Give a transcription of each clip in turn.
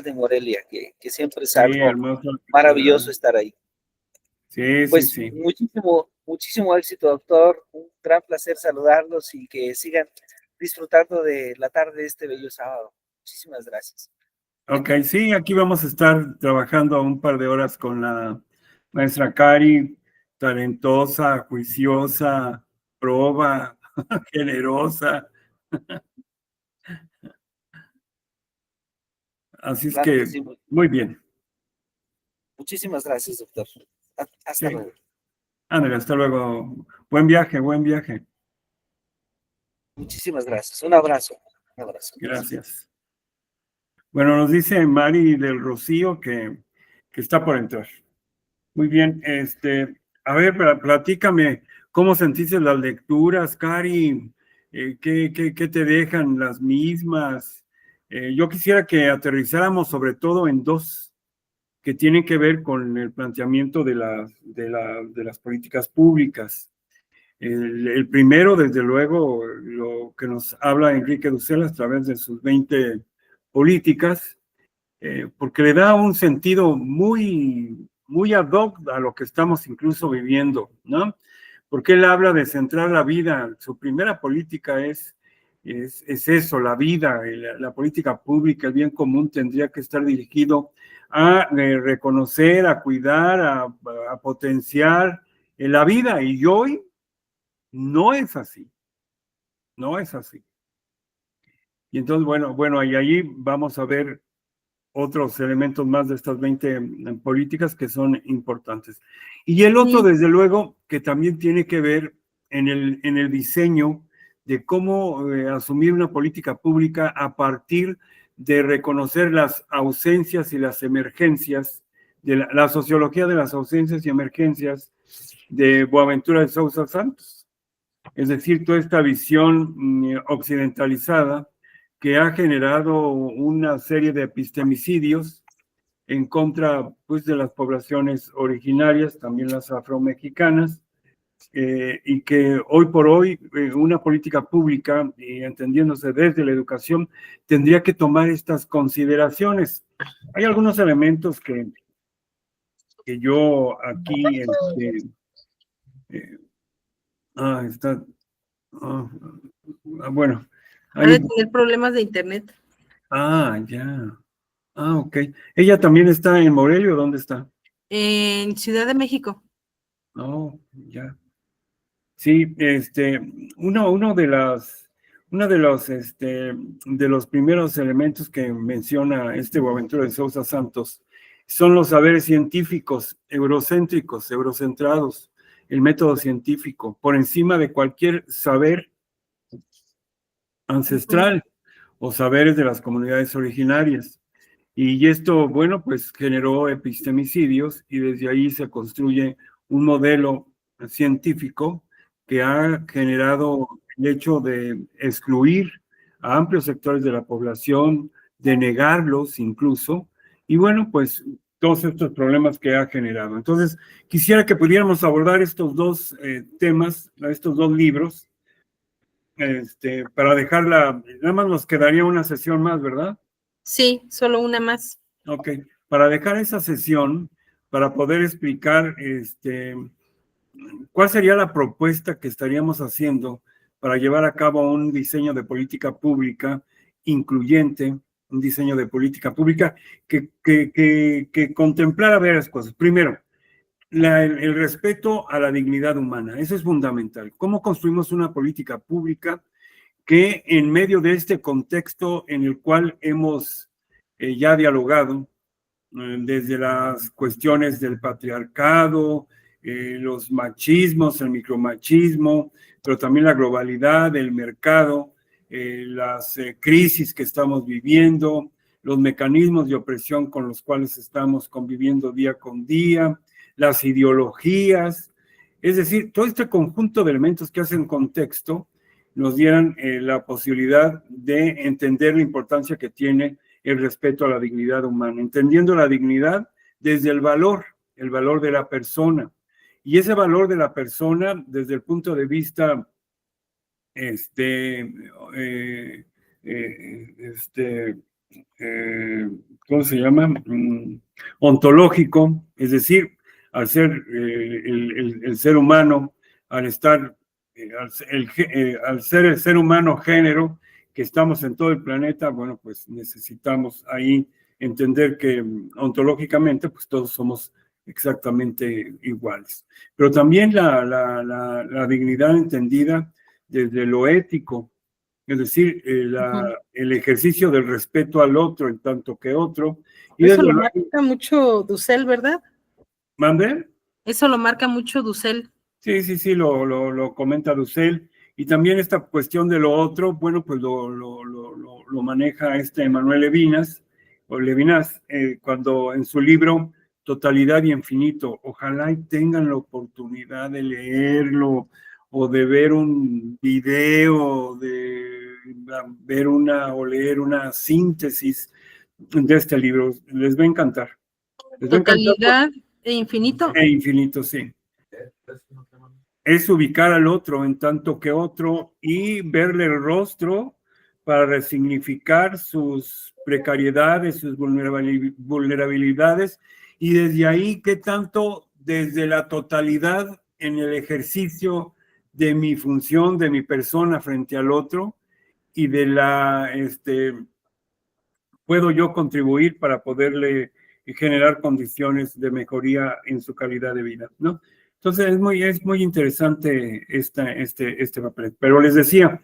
de Morelia, que siempre es Sí, algo hermoso. maravilloso estar ahí. Sí, sí, Pues sí. muchísimo éxito, doctor. Un gran placer saludarlos y que sigan disfrutando de la tarde de este bello sábado. Muchísimas gracias. Ok, sí, aquí vamos a estar trabajando un par de horas con la maestra Cari, talentosa, juiciosa, proba, generosa. Así es Claro que que, sí. muy bien. Muchísimas gracias, doctor. Hasta Sí. luego. Ándale, hasta luego. Buen viaje, buen viaje. Muchísimas gracias. Un abrazo. Un abrazo. Gracias. Bueno, nos dice Mari del Rocío que está por entrar. Muy bien, a ver, platícame, ¿cómo sentiste las lecturas, Cari? ¿Qué te dejan las mismas? Yo quisiera que aterrizáramos sobre todo en dos que tienen que ver con el planteamiento de las políticas públicas. El primero, desde luego, lo que nos habla Enrique Dussel a través de sus 20 políticas, porque le da un sentido muy ad hoc a lo que estamos incluso viviendo, ¿no? Porque él habla de centrar la vida, su primera política es eso, la vida, la política pública, el bien común tendría que estar dirigido a reconocer, a cuidar, a potenciar la vida, y hoy no es así, no es así. Y entonces, bueno, y ahí vamos a ver otros elementos más de estas 20 políticas que son importantes. Y el otro, Sí. desde luego, que también tiene que ver en el diseño de cómo asumir una política pública a partir de reconocer las ausencias y las emergencias, de la sociología de las ausencias y emergencias de Boaventura de Sousa Santos. Es decir, toda esta visión occidentalizada que ha generado una serie de epistemicidios en contra, pues, de las poblaciones originarias, también las afromexicanas, y que hoy por hoy una política pública, y entendiéndose desde la educación, tendría que tomar estas consideraciones. Hay algunos elementos que yo aquí, está, ah, bueno, Ha de hay, tener problemas de internet. ya. Ok. ¿Ella también está en Morelia o dónde está? En Ciudad de México. Oh, ya. Sí, uno de los primeros elementos que menciona Boaventura de Sousa Santos son los saberes científicos, eurocéntricos, eurocentrados, el método científico, por encima de cualquier saber ancestral o saberes de las comunidades originarias. Y esto, bueno, pues generó epistemicidios y desde ahí se construye un modelo científico que ha generado el hecho de excluir a amplios sectores de la población, de negarlos incluso, y bueno, pues todos estos problemas que ha generado. Entonces, quisiera que pudiéramos abordar estos dos temas, estos dos libros, para dejarla, nada más nos quedaría una sesión más, ¿verdad? Sí, solo una más. Ok, para dejar esa sesión, para poder explicar cuál sería la propuesta que estaríamos haciendo para llevar a cabo un diseño de política pública incluyente, un diseño de política pública que contemplara varias cosas. Primero, el respeto a la dignidad humana, eso es fundamental. ¿Cómo construimos una política pública que en medio de este contexto en el cual hemos ya dialogado, desde las cuestiones del patriarcado, los machismos, el micromachismo, pero también la globalidad, el mercado, las crisis que estamos viviendo, los mecanismos de opresión con los cuales estamos conviviendo día con día, las ideologías, es decir, todo este conjunto de elementos que hacen contexto nos dieran la posibilidad de entender la importancia que tiene el respeto a la dignidad humana, entendiendo la dignidad desde el valor de la persona. Y ese valor de la persona desde el punto de vista ¿cómo se llama? Ontológico, es decir, al ser el ser humano, al estar, al ser el ser humano género, que estamos en todo el planeta, bueno, pues necesitamos ahí entender que ontológicamente, pues todos somos exactamente iguales. Pero también la dignidad entendida desde lo ético, es decir, el ejercicio del respeto al otro en tanto que otro. Y Eso desde lo luego, marca mucho Dussel, ¿verdad? ¿mande? Eso lo marca mucho Dussel. Sí, lo comenta Dussel. Y también esta cuestión de lo otro, bueno, pues lo maneja Emmanuel Levinas, o Levinas, cuando en su libro Totalidad y Infinito, ojalá y tengan la oportunidad de leerlo o de ver un video, de ver o leer una síntesis de este libro. Les va a encantar. Les va a encantar Totalidad e infinito. e infinito, sí. Es ubicar al otro en tanto que otro y verle el rostro para resignificar sus precariedades, sus vulnerabilidades, y desde ahí, ¿qué tanto desde la totalidad en el ejercicio de mi función, de mi persona frente al otro, y puedo yo contribuir para poderle generar condiciones de mejoría en su calidad de vida, ¿no? Entonces es muy interesante este papel. Pero les decía,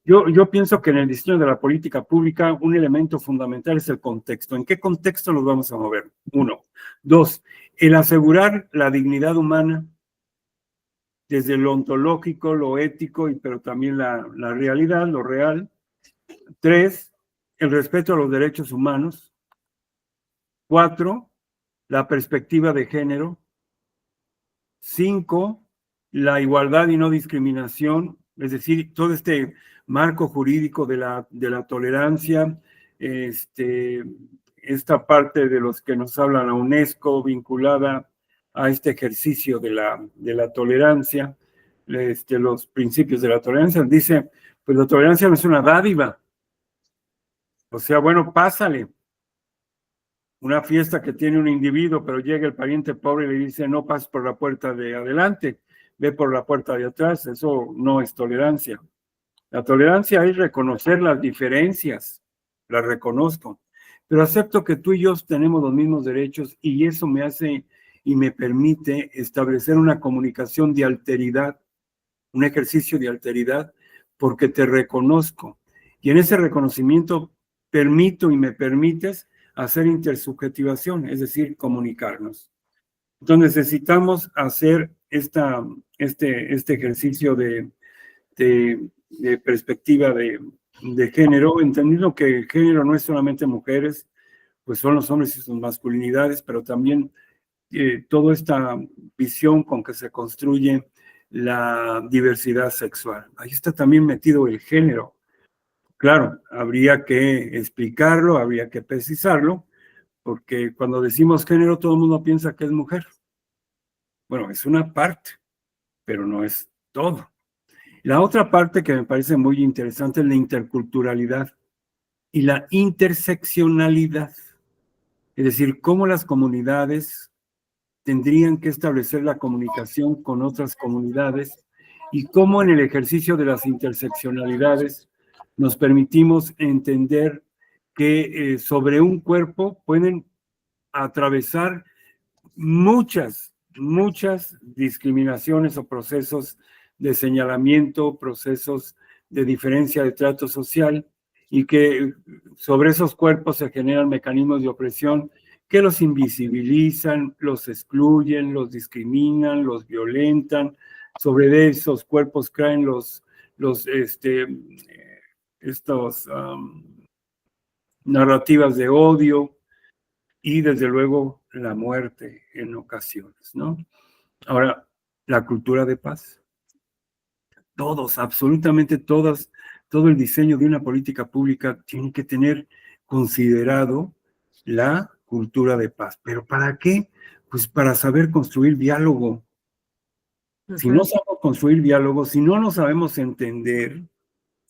yo pienso que en el diseño de la política pública un elemento fundamental es el contexto. ¿En qué contexto nos vamos a mover? 1. 2. El asegurar la dignidad humana desde lo ontológico, lo ético, pero también la realidad, lo real. 3. El respeto a los derechos humanos. 4. La perspectiva de género. 5. La igualdad y no discriminación, es decir, todo este marco jurídico de la tolerancia, esta parte de los que nos habla la UNESCO vinculada a este ejercicio de la tolerancia, los principios de la tolerancia, dice, pues la tolerancia no es una dádiva, o sea, bueno, pásale. Una fiesta que tiene un individuo, pero llega el pariente pobre y le dice, no pases por la puerta de adelante, ve por la puerta de atrás. Eso no es tolerancia. La tolerancia es reconocer las diferencias, las reconozco, pero acepto que tú y yo tenemos los mismos derechos y eso me hace y me permite establecer una comunicación de alteridad, un ejercicio de alteridad, porque te reconozco. Y en ese reconocimiento permito y me permites hacer intersubjetivación, es decir, comunicarnos. Entonces necesitamos hacer este ejercicio de perspectiva de género, entendiendo que el género no es solamente mujeres, pues son los hombres y sus masculinidades, pero también toda esta visión con que se construye la diversidad sexual. Ahí está también metido el género. Claro, habría que explicarlo, habría que precisarlo, porque cuando decimos género todo el mundo piensa que es mujer. Bueno, es una parte, pero no es todo. La otra parte que me parece muy interesante es la interculturalidad y la interseccionalidad. Es decir, cómo las comunidades tendrían que establecer la comunicación con otras comunidades y cómo en el ejercicio de las interseccionalidades nos permitimos entender que sobre un cuerpo pueden atravesar muchas discriminaciones o procesos de señalamiento, procesos de diferencia de trato social, y que sobre esos cuerpos se generan mecanismos de opresión que los invisibilizan, los excluyen, los discriminan, los violentan. Sobre esos cuerpos caen narrativas de odio y desde luego la muerte en ocasiones, ¿no? Ahora, la cultura de paz. Todos, absolutamente todas, todo el diseño de una política pública tiene que tener considerado la cultura de paz. ¿Pero para qué? Pues para saber construir diálogo. Si no sabemos construir diálogo, si no nos sabemos entender,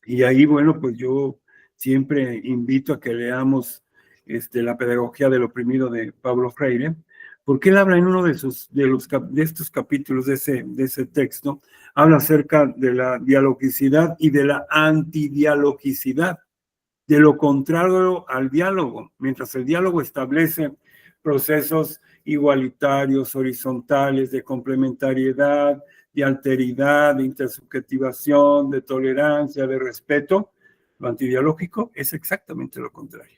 y ahí, bueno, pues yo siempre invito a que leamos La pedagogía del oprimido de Pablo Freire, porque él habla en uno de estos capítulos de ese texto, habla acerca de la dialogicidad y de la antidialogicidad, de lo contrario al diálogo. Mientras el diálogo establece procesos igualitarios, horizontales, de complementariedad, de alteridad, de intersubjetivación, de tolerancia, de respeto, lo antidialógico es exactamente lo contrario.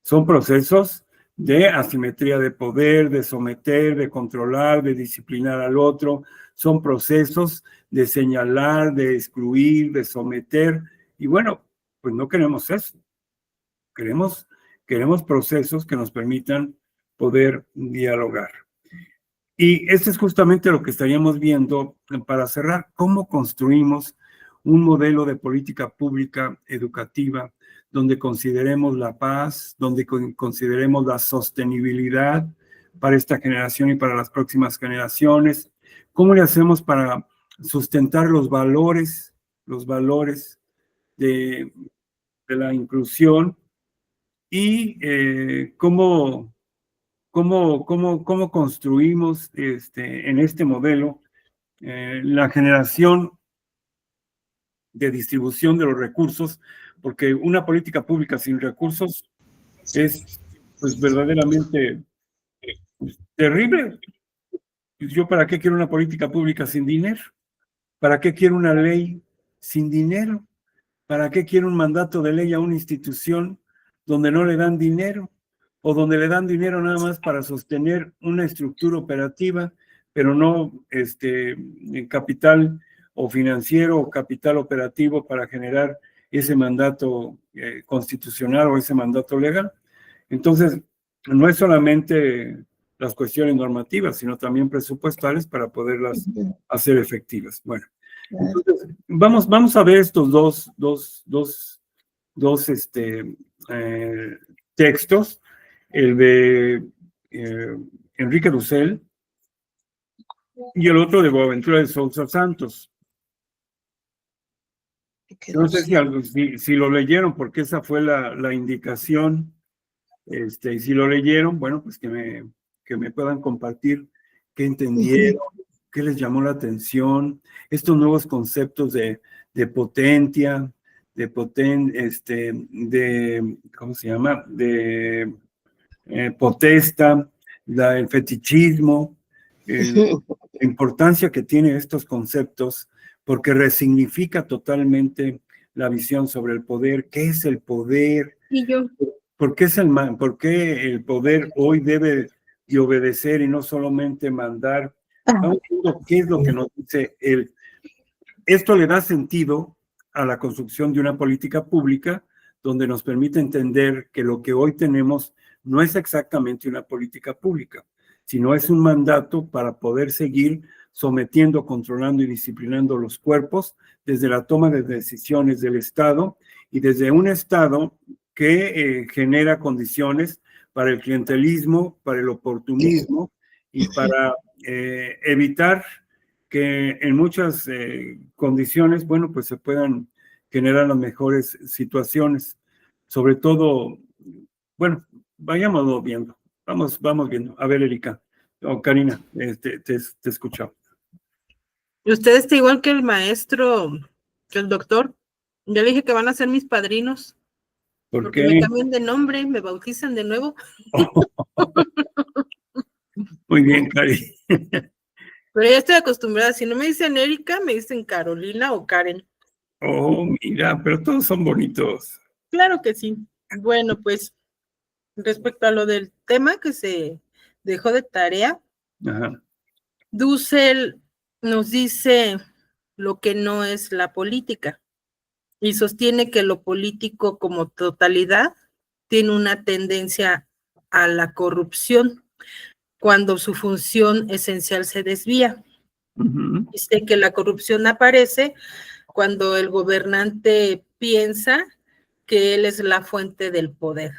Son procesos de asimetría de poder, de someter, de controlar, de disciplinar al otro. Son procesos de señalar, de excluir, de someter. Y bueno, pues no queremos eso. Queremos procesos que nos permitan poder dialogar. Y esto es justamente lo que estaríamos viendo para cerrar. ¿Cómo construimos un modelo de política pública educativa donde consideremos la paz, donde consideremos la sostenibilidad para esta generación y para las próximas generaciones? ¿Cómo le hacemos para sustentar los valores de la inclusión? Y cómo construimos en este modelo la generación de distribución de los recursos, porque una política pública sin recursos es pues verdaderamente terrible. ¿Yo para qué quiero una política pública sin dinero? ¿Para qué quiero una ley sin dinero? ¿Para qué quiero un mandato de ley a una institución donde no le dan dinero? O donde le dan dinero nada más para sostener una estructura operativa, pero no capital o financiero o capital operativo para generar ese mandato constitucional o ese mandato legal. Entonces, no es solamente las cuestiones normativas, sino también presupuestales para poderlas hacer efectivas. Bueno, entonces, vamos a ver estos dos textos. El de Enrique Dussel y el otro de Boaventura de Sousa Santos. No sé si lo leyeron, porque esa fue la indicación, y si lo leyeron, bueno, pues que me puedan compartir qué entendieron, qué les llamó la atención, estos nuevos conceptos de potencia, ¿cómo se llama? De potesta, el fetichismo, la importancia que tienen estos conceptos, porque resignifica totalmente la visión sobre el poder. ¿Qué es el poder? ¿Por qué el poder hoy debe de obedecer y no solamente mandar? Vamos viendo qué es lo que nos dice él. Esto le da sentido a la construcción de una política pública donde nos permite entender que lo que hoy tenemos no es exactamente una política pública, sino es un mandato para poder seguir sometiendo, controlando y disciplinando los cuerpos desde la toma de decisiones del Estado y desde un Estado que genera condiciones para el clientelismo, para el oportunismo y para evitar que en muchas condiciones, bueno, pues se puedan generar las mejores situaciones. Sobre todo, bueno, vayámoslo viendo. Vamos viendo. A ver, Erika o Karina, te escuchamos. Usted está igual que el maestro, que el doctor. Ya le dije que van a ser mis padrinos. Porque me cambian de nombre, me bautizan de nuevo. Muy bien, Cari. Pero ya estoy acostumbrada. Si no me dicen Erika, me dicen Carolina o Karen. Oh, mira, pero todos son bonitos. Claro que sí. Bueno, pues respecto a lo del tema que se dejó de tarea, Dussel nos dice lo que no es la política y sostiene que lo político como totalidad tiene una tendencia a la corrupción cuando su función esencial se desvía. Dice que la corrupción aparece cuando el gobernante piensa que él es la fuente del poder.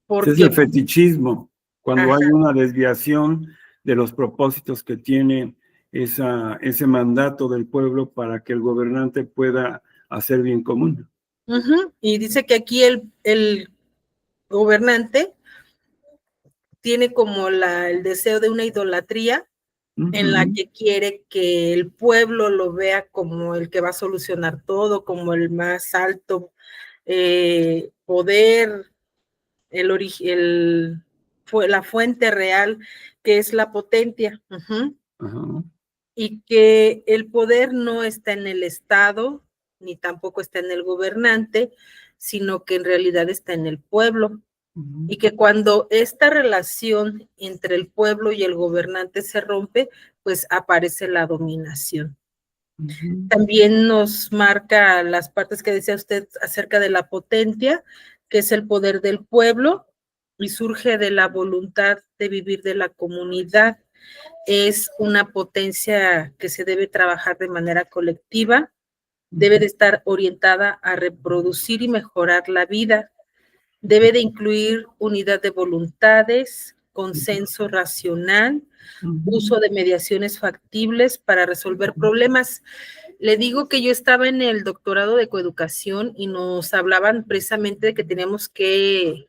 Porque, es el fetichismo, cuando hay una desviación de los propósitos que tiene ese mandato del pueblo para que el gobernante pueda hacer bien común. Y dice que aquí el gobernante tiene como el deseo de una idolatría en la que quiere que el pueblo lo vea como el que va a solucionar todo, como el más alto poder, la fuente real, que es la potencia. Y que el poder no está en el Estado, ni tampoco está en el gobernante, sino que en realidad está en el pueblo. Y que cuando esta relación entre el pueblo y el gobernante se rompe, pues aparece la dominación. También nos marca las partes que decía usted acerca de la potencia, que es el poder del pueblo y surge de la voluntad de vivir de la comunidad. Es una potencia que se debe trabajar de manera colectiva, debe de estar orientada a reproducir y mejorar la vida, debe de incluir unidad de voluntades, consenso racional, uso de mediaciones factibles para resolver problemas. Le digo que yo estaba en el doctorado de coeducación y nos hablaban precisamente de que teníamos que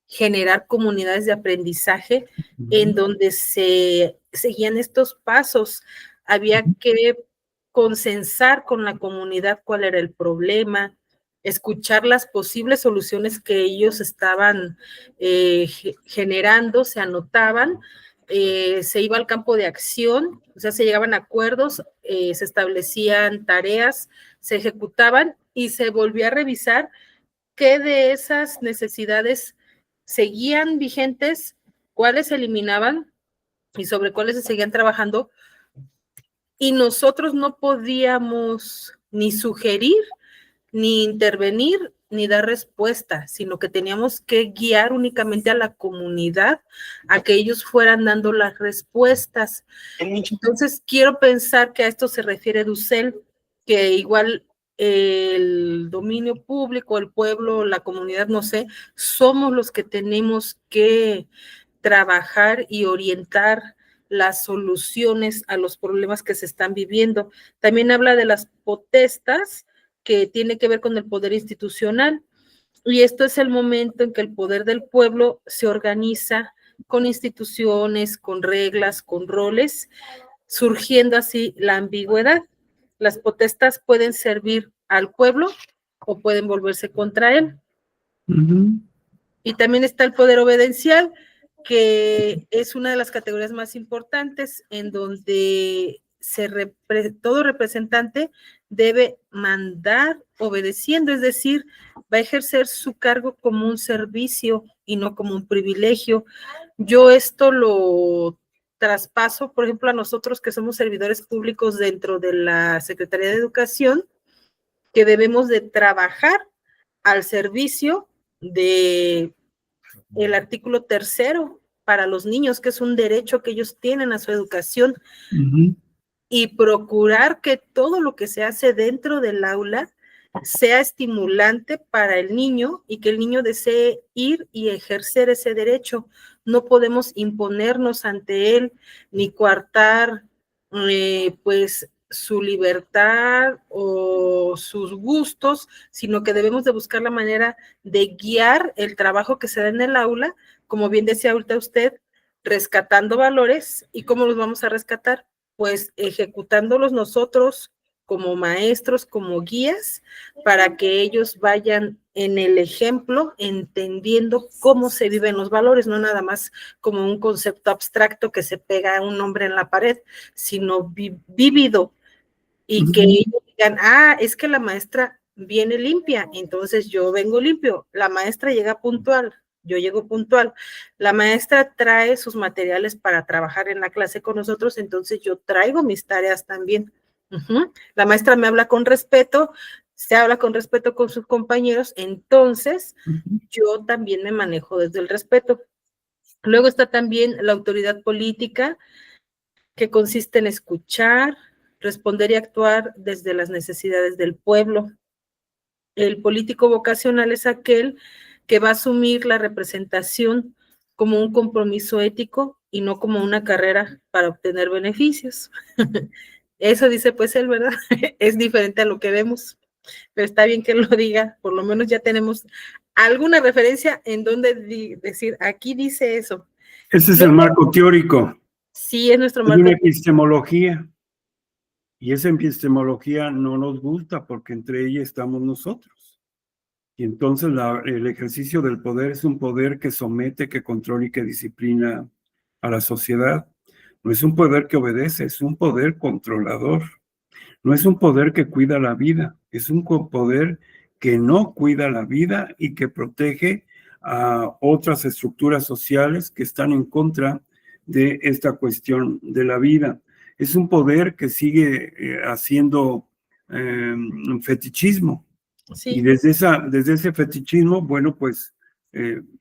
generar comunidades de aprendizaje en donde se seguían estos pasos. Había que consensar con la comunidad cuál era el problema, escuchar las posibles soluciones que ellos estaban generando, se anotaban, se iba al campo de acción, o sea, se llegaban a acuerdos, se establecían tareas, se ejecutaban y se volvía a revisar qué de esas necesidades seguían vigentes, cuáles se eliminaban y sobre cuáles se seguían trabajando. Y nosotros no podíamos ni sugerir, ni intervenir, ni dar respuesta, sino que teníamos que guiar únicamente a la comunidad a que ellos fueran dando las respuestas. Entonces, quiero pensar que a esto se refiere Dussel, que igual el dominio público, el pueblo, la comunidad, no sé, somos los que tenemos que trabajar y orientar las soluciones a los problemas que se están viviendo. También habla de las potestas, que tiene que ver con el poder institucional, y esto es el momento en que el poder del pueblo se organiza con instituciones, con reglas, con roles, surgiendo así la ambigüedad. Las potestas pueden servir al pueblo o pueden volverse contra él. Y también está el poder obedencial, que es una de las categorías más importantes, en donde todo representante debe mandar obedeciendo, es decir, va a ejercer su cargo como un servicio y no como un privilegio. Yo esto lo traspaso, por ejemplo, a nosotros que somos servidores públicos dentro de la Secretaría de Educación, que debemos de trabajar al servicio de el artículo 3º para los niños, que es un derecho que ellos tienen a su educación, y procurar que todo lo que se hace dentro del aula sea estimulante para el niño y que el niño desee ir y ejercer ese derecho. No podemos imponernos ante él ni coartar pues su libertad o sus gustos, sino que debemos de buscar la manera de guiar el trabajo que se da en el aula, como bien decía ahorita usted, rescatando valores. ¿Y cómo los vamos a rescatar? Pues ejecutándolos nosotros como maestros, como guías, para que ellos vayan en el ejemplo, entendiendo cómo se viven los valores, no nada más como un concepto abstracto que se pega a un nombre en la pared, sino vívido, y que ellos digan, es que la maestra viene limpia, entonces yo vengo limpio, la maestra llega puntual, yo llego puntual, la maestra trae sus materiales para trabajar en la clase con nosotros, entonces yo traigo mis tareas también. La maestra me habla con respeto, se habla con respeto con sus compañeros, entonces yo también me manejo desde el respeto. Luego está también la autoridad política, que consiste en escuchar, responder y actuar desde las necesidades del pueblo. El político vocacional es aquel que va a asumir la representación como un compromiso ético y no como una carrera para obtener beneficios. Eso dice pues él, ¿verdad? Es diferente a lo que vemos, pero está bien que lo diga, por lo menos ya tenemos alguna referencia en donde decir, aquí dice eso. Ese es el marco teórico. Sí, es nuestro Es marco. una epistemología. Y esa epistemología no nos gusta porque entre ella estamos nosotros. Y entonces el ejercicio del poder es un poder que somete, que controla y que disciplina a la sociedad. No es un poder que obedece, es un poder controlador. No es un poder que cuida la vida, es un poder que no cuida la vida y que protege a otras estructuras sociales que están en contra de esta cuestión de la vida. Es un poder que sigue haciendo fetichismo. Sí. Y desde ese fetichismo, bueno, pues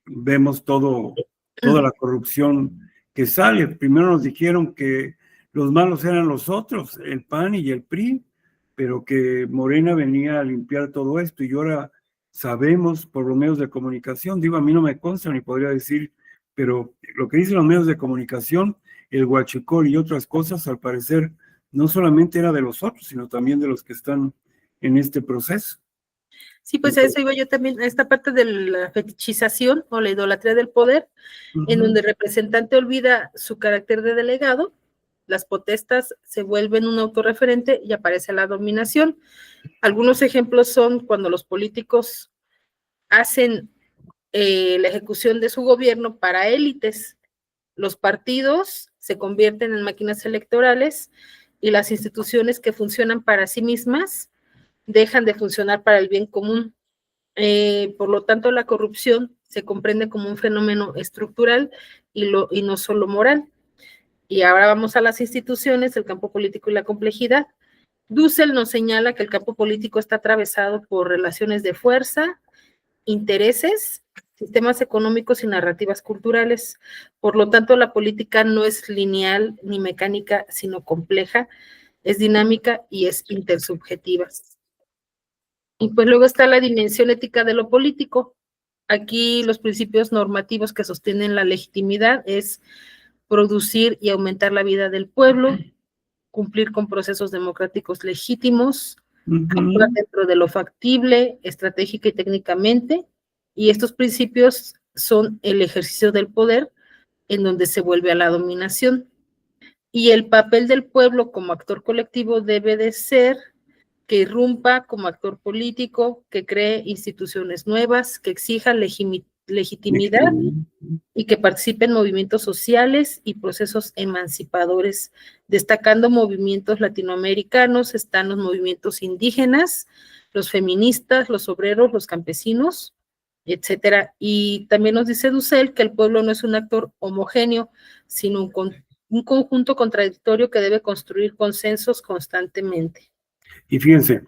vemos toda la corrupción que sale. Primero nos dijeron que los malos eran los otros, el PAN y el PRI, pero que Morena venía a limpiar todo esto y ahora sabemos por los medios de comunicación, digo, a mí no me consta ni podría decir, pero lo que dicen los medios de comunicación, el huachicol y otras cosas, al parecer, no solamente era de los otros, sino también de los que están en este proceso. Sí, pues a eso iba yo también, a esta parte de la fetichización o la idolatría del poder, en donde el representante olvida su carácter de delegado, las potestas se vuelven un autorreferente y aparece la dominación. Algunos ejemplos son cuando los políticos hacen la ejecución de su gobierno para élites. Los partidos se convierten en máquinas electorales y las instituciones que funcionan para sí mismas dejan de funcionar para el bien común. Por lo tanto, la corrupción se comprende como un fenómeno estructural y no solo moral. Y ahora vamos a las instituciones, el campo político y la complejidad. Dussel nos señala que el campo político está atravesado por relaciones de fuerza, intereses, sistemas económicos y narrativas culturales. Por lo tanto, la política no es lineal ni mecánica, sino compleja, es dinámica y es intersubjetiva. Y pues luego está la dimensión ética de lo político. Aquí los principios normativos que sostienen la legitimidad es producir y aumentar la vida del pueblo, cumplir con procesos democráticos legítimos, actuar dentro de lo factible, estratégica y técnicamente, y estos principios son el ejercicio del poder en donde se vuelve a la dominación. Y el papel del pueblo como actor colectivo debe de ser que irrumpa como actor político, que cree instituciones nuevas, que exija legitimidad y que participe en movimientos sociales y procesos emancipadores, destacando movimientos latinoamericanos, están los movimientos indígenas, los feministas, los obreros, los campesinos, etcétera. Y también nos dice Dussel que el pueblo no es un actor homogéneo, sino un conjunto contradictorio que debe construir consensos constantemente. Y fíjense,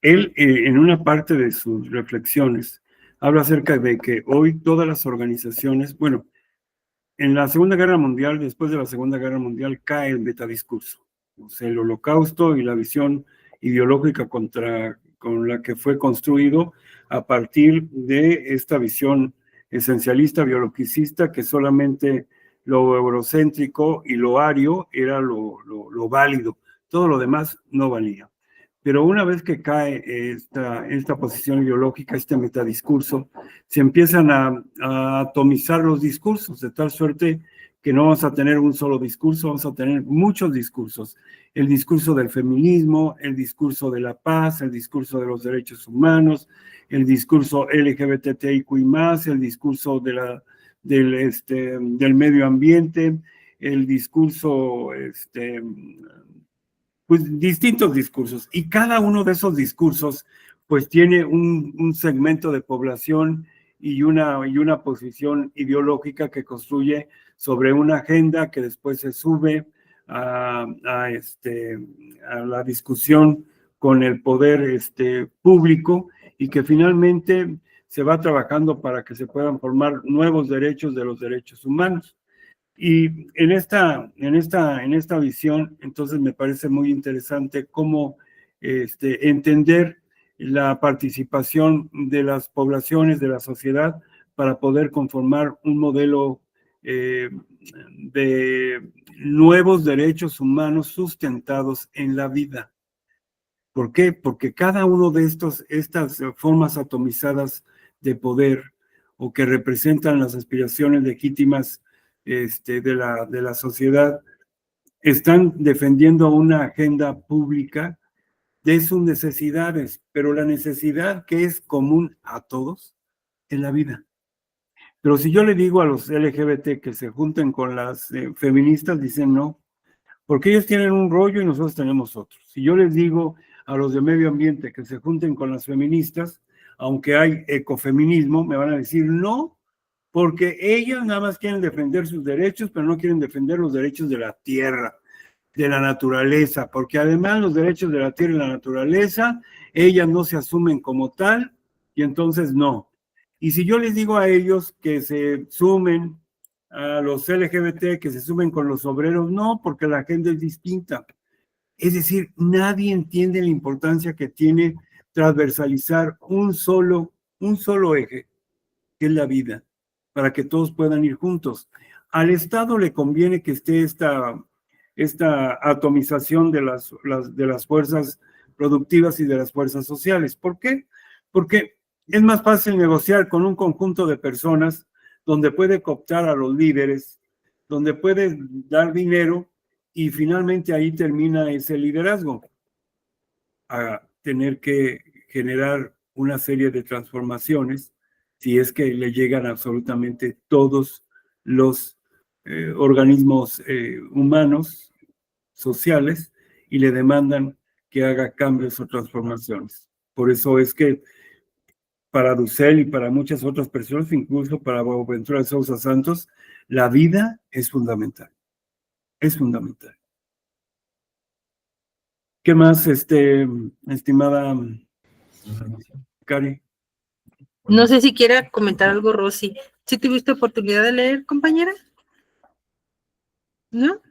él en una parte de sus reflexiones habla acerca de que hoy todas las organizaciones, bueno, en la Segunda Guerra Mundial, después de la Segunda Guerra Mundial, cae el metadiscurso. O sea, el holocausto y la visión ideológica con la que fue construido a partir de esta visión esencialista, biologicista, que solamente lo eurocéntrico y lo ario era lo válido. Todo lo demás no valía. Pero una vez que cae esta posición ideológica, este metadiscurso, se empiezan a atomizar los discursos, de tal suerte que no vamos a tener un solo discurso, vamos a tener muchos discursos. El discurso del feminismo, el discurso de la paz, el discurso de los derechos humanos, el discurso LGBTIQ+, el discurso del medio ambiente, el discurso pues distintos discursos, y cada uno de esos discursos pues tiene un segmento de población y una posición ideológica que construye sobre una agenda que después se sube a la discusión con el poder público y que finalmente se va trabajando para que se puedan formar nuevos derechos de los derechos humanos. Y en esta visión, entonces me parece muy interesante cómo entender la participación de las poblaciones, de la sociedad, para poder conformar un modelo de nuevos derechos humanos sustentados en la vida. ¿Por qué? Porque cada uno de estas formas atomizadas de poder o que representan las aspiraciones legítimas de la sociedad, están defendiendo una agenda pública de sus necesidades, pero la necesidad que es común a todos es la vida. Pero si yo le digo a los LGBT que se junten con las feministas, dicen no, porque ellos tienen un rollo y nosotros tenemos otro. Si yo les digo a los de medio ambiente que se junten con las feministas, aunque hay ecofeminismo, me van a decir no, porque ellas nada más quieren defender sus derechos, pero no quieren defender los derechos de la tierra, de la naturaleza, porque además los derechos de la tierra y la naturaleza, ellas no se asumen como tal, y entonces no. Y si yo les digo a ellos que se sumen a los LGBT, que se sumen con los obreros, no, porque la agenda es distinta. Es decir, nadie entiende la importancia que tiene transversalizar un solo eje, que es la vida, para que todos puedan ir juntos. Al Estado le conviene que esté esta atomización de las fuerzas productivas y de las fuerzas sociales. ¿Por qué? Porque es más fácil negociar con un conjunto de personas donde puede cooptar a los líderes, donde puede dar dinero y finalmente ahí termina ese liderazgo, a tener que generar una serie de transformaciones si es que le llegan absolutamente todos los organismos humanos, sociales, y le demandan que haga cambios o transformaciones. Por eso es que para Dussel y para muchas otras personas, incluso para Boaventura de Sousa Santos, la vida es fundamental. Es fundamental. ¿Qué más, estimada Cari? No sé si quiera comentar algo, Rosy. ¿Sí tuviste oportunidad de leer, compañera? ¿No?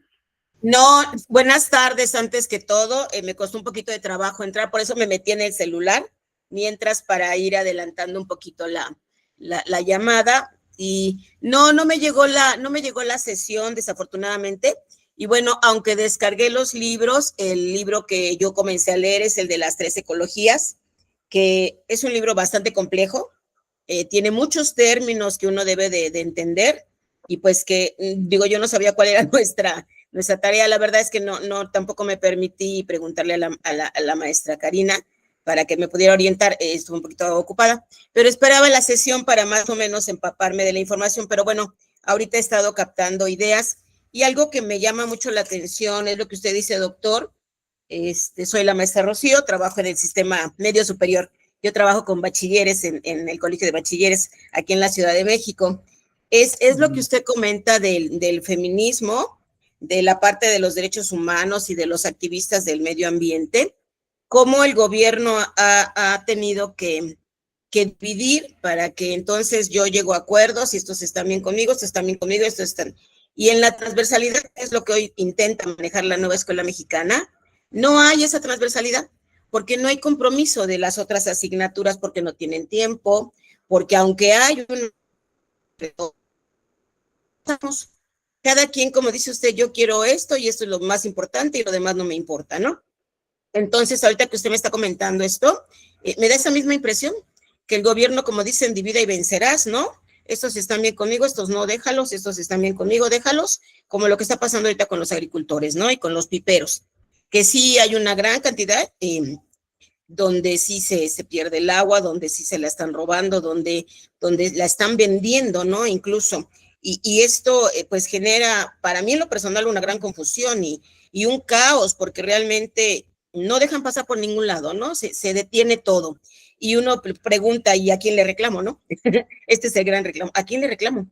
No, buenas tardes, antes que todo, me costó un poquito de trabajo entrar, por eso me metí en el celular, mientras para ir adelantando un poquito la llamada, y no me llegó la sesión, desafortunadamente, y bueno, aunque descargué los libros, el libro que yo comencé a leer es el de las 3 ecologías, que es un libro bastante complejo, tiene muchos términos que uno debe de entender, y pues que, digo, yo no sabía cuál era nuestra tarea. La verdad es que no tampoco me permití preguntarle a la maestra Karina para que me pudiera orientar, estuve un poquito ocupada, pero esperaba la sesión para más o menos empaparme de la información, pero bueno, ahorita he estado captando ideas, y algo que me llama mucho la atención es lo que usted dice, doctor. Soy la maestra Rocío, trabajo en el sistema medio superior. Yo trabajo con bachilleres en el Colegio de Bachilleres aquí en la Ciudad de México. Es lo que usted comenta del feminismo, de la parte de los derechos humanos y de los activistas del medio ambiente, cómo el gobierno ha tenido que dividir para que entonces yo llego a acuerdos y estos están bien conmigo, estos están bien conmigo, estos están... Y en la transversalidad, es lo que hoy intenta manejar la nueva escuela mexicana, no hay esa transversalidad, porque no hay compromiso de las otras asignaturas, porque no tienen tiempo, porque aunque hay un... Cada quien, como dice usted, yo quiero esto y esto es lo más importante y lo demás no me importa, ¿no? Entonces, ahorita que usted me está comentando esto, me da esa misma impresión, que el gobierno, como dicen, divida y vencerás, ¿no? Estos están bien conmigo, estos no, déjalos, estos están bien conmigo, déjalos, como lo que está pasando ahorita con los agricultores, ¿no? Y con los piperos, que sí hay una gran cantidad donde sí se pierde el agua, donde sí se la están robando, donde la están vendiendo, ¿no? Incluso. Y esto pues genera, para mí en lo personal, una gran confusión y un caos, porque realmente no dejan pasar por ningún lado, ¿no? Se detiene todo. Y uno pregunta, ¿y a quién le reclamo, no? Este es el gran reclamo. ¿A quién le reclamo?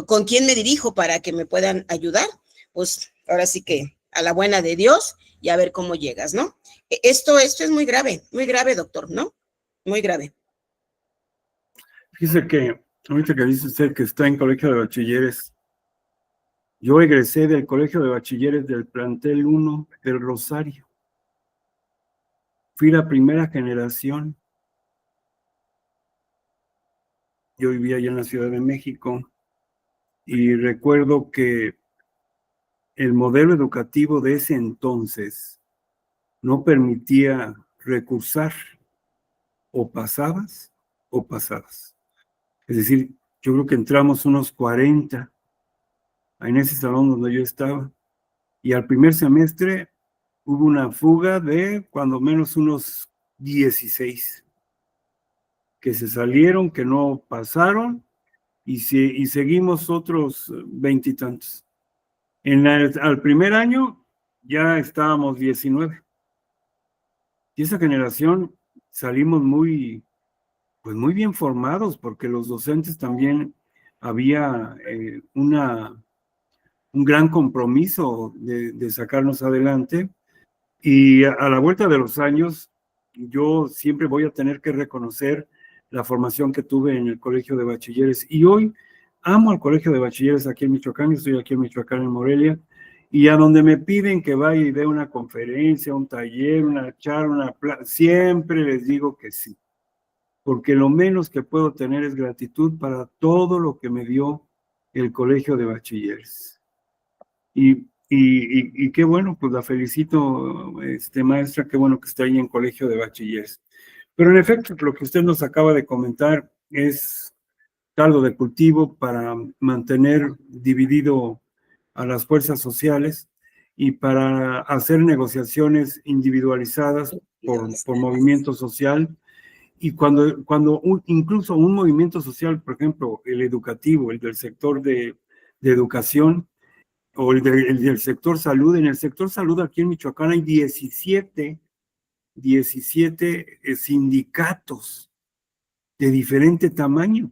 ¿Con quién me dirijo para que me puedan ayudar? Pues ahora sí que a la buena de Dios y a ver cómo llegas, ¿no? Esto es muy grave, doctor, ¿no? Muy grave. Fíjese que ahorita que dice usted que está en colegio de bachilleres, yo egresé del colegio de bachilleres del plantel 1 del Rosario. Fui la primera generación. Yo vivía allá en la Ciudad de México y recuerdo que el modelo educativo de ese entonces no permitía recursar, o pasabas o pasabas. Es decir, yo creo que entramos unos 40 en ese salón donde yo estaba. Y al primer semestre hubo una fuga de cuando menos unos 16 que se salieron, que no pasaron, y seguimos otros 20 y tantos. Al primer año ya estábamos 19. Y esa generación salimos pues muy bien formados, porque los docentes también había un gran compromiso de sacarnos adelante. Y a la vuelta de los años, yo siempre voy a tener que reconocer la formación que tuve en el Colegio de Bachilleres. Y hoy amo al Colegio de Bachilleres aquí en Michoacán, yo estoy aquí en Michoacán, en Morelia, y a donde me piden que vaya y dé una conferencia, un taller, una charla, siempre les digo que sí, porque lo menos que puedo tener es gratitud para todo lo que me dio el Colegio de Bachilleres. Y qué bueno, pues la felicito, maestra, qué bueno que está ahí en Colegio de Bachilleres. Pero en efecto, lo que usted nos acaba de comentar es caldo de cultivo para mantener dividido a las fuerzas sociales y para hacer negociaciones individualizadas por movimiento social. Y cuando incluso un movimiento social, por ejemplo, el educativo, el del sector de educación, o el del sector salud. En el sector salud aquí en Michoacán hay 17 sindicatos de diferente tamaño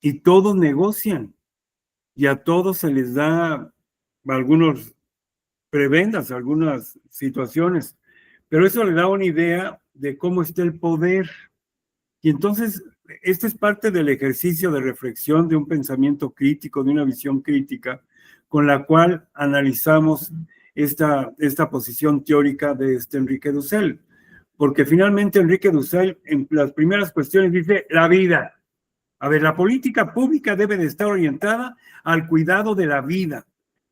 y todos negocian y a todos se les da algunos prebendas, algunas situaciones, pero eso le da una idea de cómo está el poder. Y entonces, este es parte del ejercicio de reflexión, de un pensamiento crítico, de una visión crítica, con la cual analizamos esta posición teórica de Enrique Dussel. Porque finalmente Enrique Dussel, en las primeras cuestiones, dice la vida. A ver, la política pública debe de estar orientada al cuidado de la vida.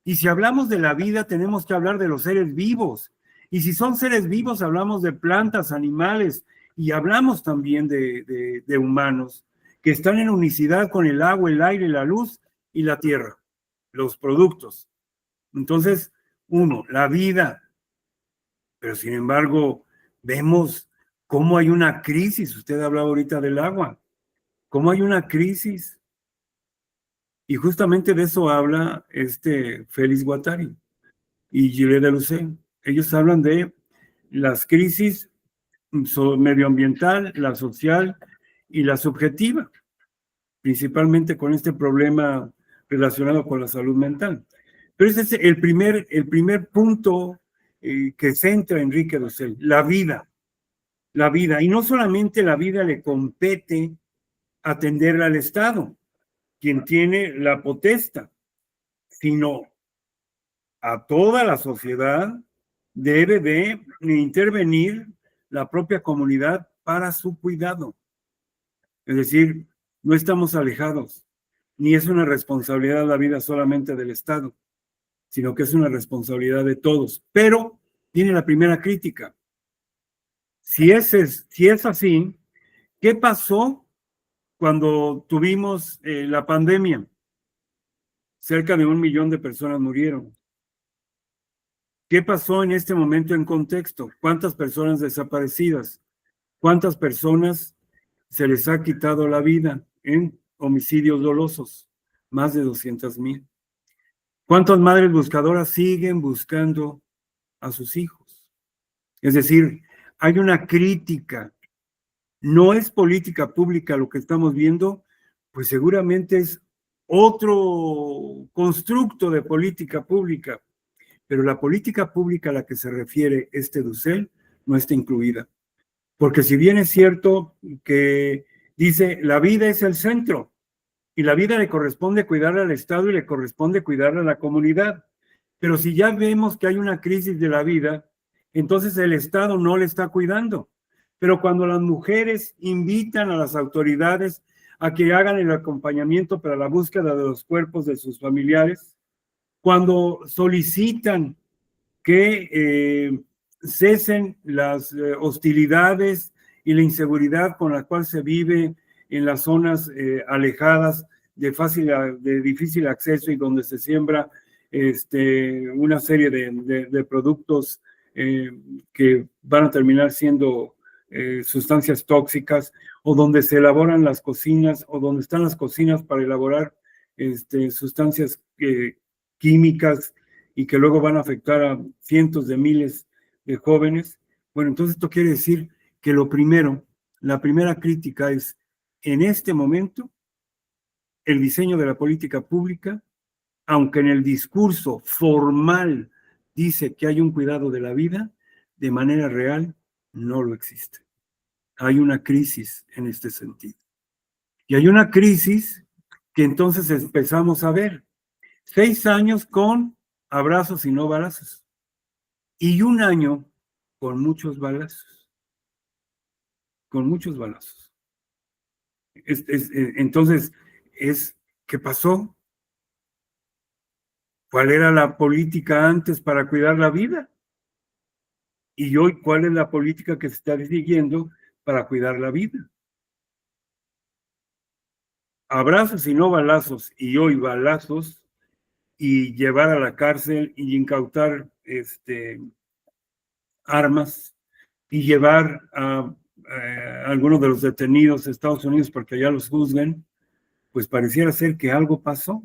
Y si hablamos de la vida, tenemos que hablar de los seres vivos. Y si son seres vivos, hablamos de plantas, animales, y hablamos también de humanos que están en unicidad con el agua, el aire, la luz y la tierra, los productos. Entonces, la vida. Pero sin embargo, vemos cómo hay una crisis. Usted hablaba ahorita del agua. ¿Cómo hay una crisis? Y justamente de eso habla Félix Guattari y Gilles Deleuze. Ellos hablan de las crisis medioambiental, la social y la subjetiva, principalmente con este problema relacionado con la salud mental. Pero ese es el primer punto que centra Enrique Dussel, la vida. La vida, y no solamente la vida le compete atender al Estado, quien tiene la potestad, sino a toda la sociedad debe de intervenir la propia comunidad para su cuidado. Es decir, no estamos alejados, ni es una responsabilidad de la vida solamente del Estado, sino que es una responsabilidad de todos. Pero tiene la primera crítica. Si es así, ¿qué pasó cuando tuvimos la pandemia? Cerca de 1 millón de personas murieron. ¿Qué pasó en este momento en contexto? ¿Cuántas personas desaparecidas? ¿Cuántas personas se les ha quitado la vida en homicidios dolosos? Más de 200,000. ¿Cuántas madres buscadoras siguen buscando a sus hijos? Es decir, hay una crítica. No es política pública lo que estamos viendo, pues seguramente es otro constructo de política pública. Pero la política pública a la que se refiere Dussel no está incluida. Porque si bien es cierto que dice la vida es el centro y la vida le corresponde cuidar al Estado y le corresponde cuidar a la comunidad, pero si ya vemos que hay una crisis de la vida, entonces el Estado no le está cuidando. Pero cuando las mujeres invitan a las autoridades a que hagan el acompañamiento para la búsqueda de los cuerpos de sus familiares, cuando solicitan que cesen las hostilidades y la inseguridad con la cual se vive en las zonas alejadas de difícil acceso y donde se siembra una serie de productos que van a terminar siendo sustancias tóxicas, o donde se elaboran las cocinas, o donde están las cocinas para elaborar sustancias químicas y que luego van a afectar a cientos de miles de jóvenes. Bueno, entonces esto quiere decir que la primera crítica es, en este momento, el diseño de la política pública, aunque en el discurso formal dice que hay un cuidado de la vida, de manera real no lo existe. Hay una crisis en este sentido. Y hay una crisis que entonces empezamos a ver. 6 años con abrazos y no balazos. Y 1 año con muchos balazos. Con muchos balazos. Entonces, ¿qué pasó? ¿Cuál era la política antes para cuidar la vida? Y hoy, ¿cuál es la política que se está siguiendo para cuidar la vida? Abrazos y no balazos, y hoy balazos, y llevar a la cárcel y incautar armas, y llevar a algunos de los detenidos a Estados Unidos para que allá los juzguen, pues pareciera ser que algo pasó,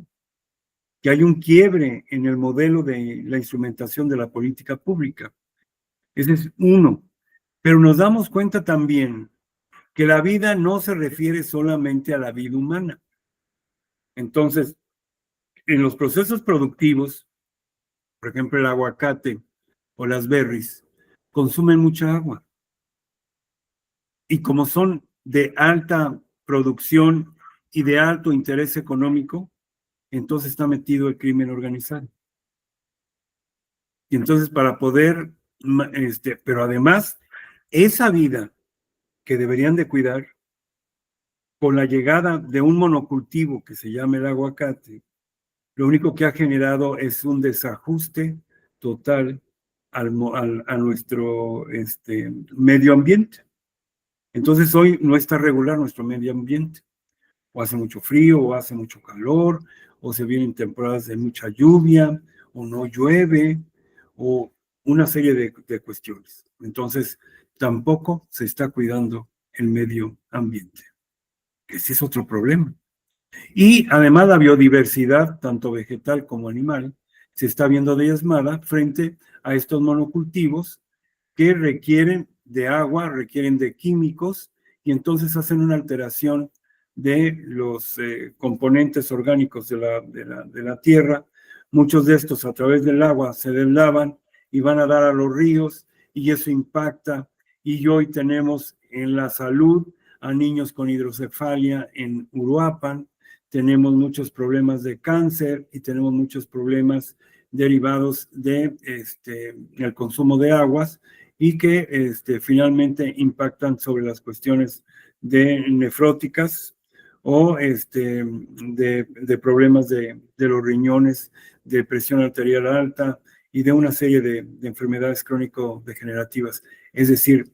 que hay un quiebre en el modelo de la instrumentación de la política pública. Ese es uno. Pero nos damos cuenta también que la vida no se refiere solamente a la vida humana. Entonces, en los procesos productivos, por ejemplo, el aguacate o las berries, consumen mucha agua. Y como son de alta producción y de alto interés económico, entonces está metido el crimen organizado. Y entonces para poder, pero además, esa vida que deberían de cuidar, con la llegada de un monocultivo que se llama el aguacate, lo único que ha generado es un desajuste total a nuestro medio ambiente. Entonces hoy no está regular nuestro medio ambiente. O hace mucho frío, o hace mucho calor, o se vienen temporadas de mucha lluvia, o no llueve, o una serie de cuestiones. Entonces, tampoco se está cuidando el medio ambiente. Ese es otro problema. Y además la biodiversidad, tanto vegetal como animal, se está viendo diezmada frente a estos monocultivos que requieren de agua, requieren de químicos, y entonces hacen una alteración de los componentes orgánicos de la tierra. Muchos de estos a través del agua se deslavan y van a dar a los ríos, y eso impacta. Y hoy tenemos en la salud a niños con hidrocefalia en Uruapan, tenemos muchos problemas de cáncer y tenemos muchos problemas derivados de el consumo de aguas, y que finalmente impactan sobre las cuestiones de nefróticas o de problemas de los riñones, de presión arterial alta y de una serie de enfermedades crónico-degenerativas. Es decir,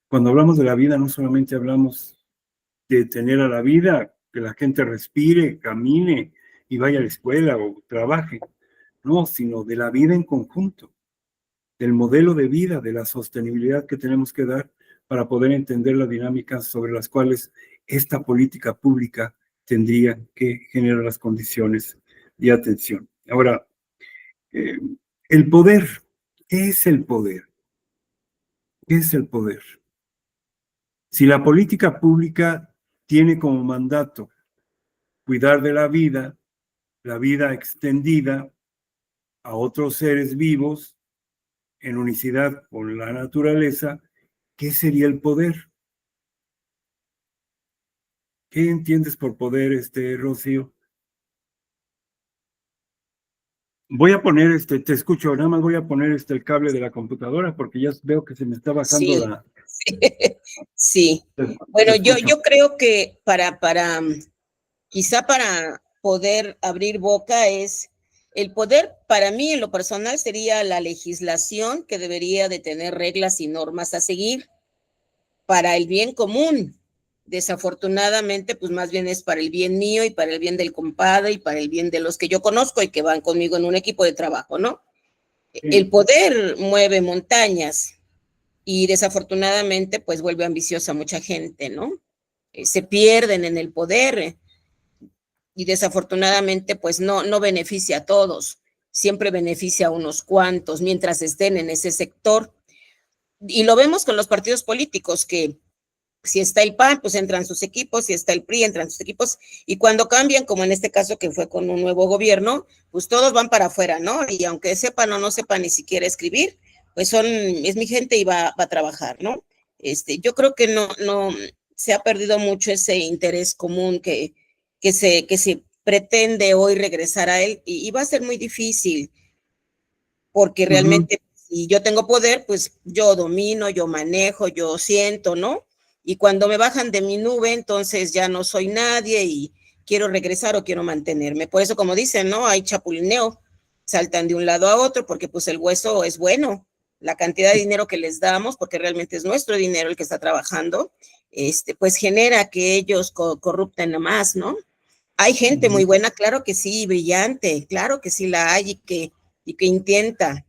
cuando hablamos de la vida, no solamente hablamos de tener a la vida, que la gente respire, camine y vaya a la escuela o trabaje, no, sino de la vida en conjunto, del modelo de vida, de la sostenibilidad que tenemos que dar para poder entender las dinámicas sobre las cuales esta política pública tendría que generar las condiciones de atención. Ahora, el poder, ¿qué es el poder? ¿Qué es el poder? Si la política pública tiene como mandato cuidar de la vida extendida a otros seres vivos en unicidad con la naturaleza, ¿qué sería el poder? ¿Qué entiendes por poder, Rocío? Voy a poner, te escucho, nada más voy a poner el cable de la computadora porque ya veo que se me está bajando sí, la... Sí. Bueno, yo creo que quizá para poder abrir boca el poder, para mí en lo personal sería la legislación, que debería de tener reglas y normas a seguir para el bien común, Desafortunadamente, pues más bien es para el bien mío y para el bien del compadre y para el bien de los que yo conozco y que van conmigo en un equipo de trabajo, ¿no? Sí. El poder mueve montañas y desafortunadamente, pues vuelve ambiciosa a mucha gente, ¿no? Se pierden en el poder y desafortunadamente, pues no beneficia a todos, siempre beneficia a unos cuantos mientras estén en ese sector. Y lo vemos con los partidos políticos, que si está el PAN, pues entran sus equipos, si está el PRI, entran sus equipos, y cuando cambian, como en este caso que fue con un nuevo gobierno, pues todos van para afuera, ¿no? Y aunque sepan o no sepan ni siquiera escribir, pues es mi gente y va a trabajar, ¿no? Yo creo que no se ha perdido mucho ese interés común que se pretende hoy regresar a él, y va a ser muy difícil, porque realmente si yo tengo poder, pues yo domino, yo manejo, yo siento, ¿no? Y cuando me bajan de mi nube, entonces ya no soy nadie y quiero regresar o quiero mantenerme. Por eso, como dicen, ¿no? Hay chapulineo, saltan de un lado a otro porque pues el hueso es bueno. La cantidad de dinero que les damos, porque realmente es nuestro dinero el que está trabajando, pues genera que ellos corrupten más, ¿no? Hay gente muy buena, claro que sí, brillante, claro que sí la hay y que intenta.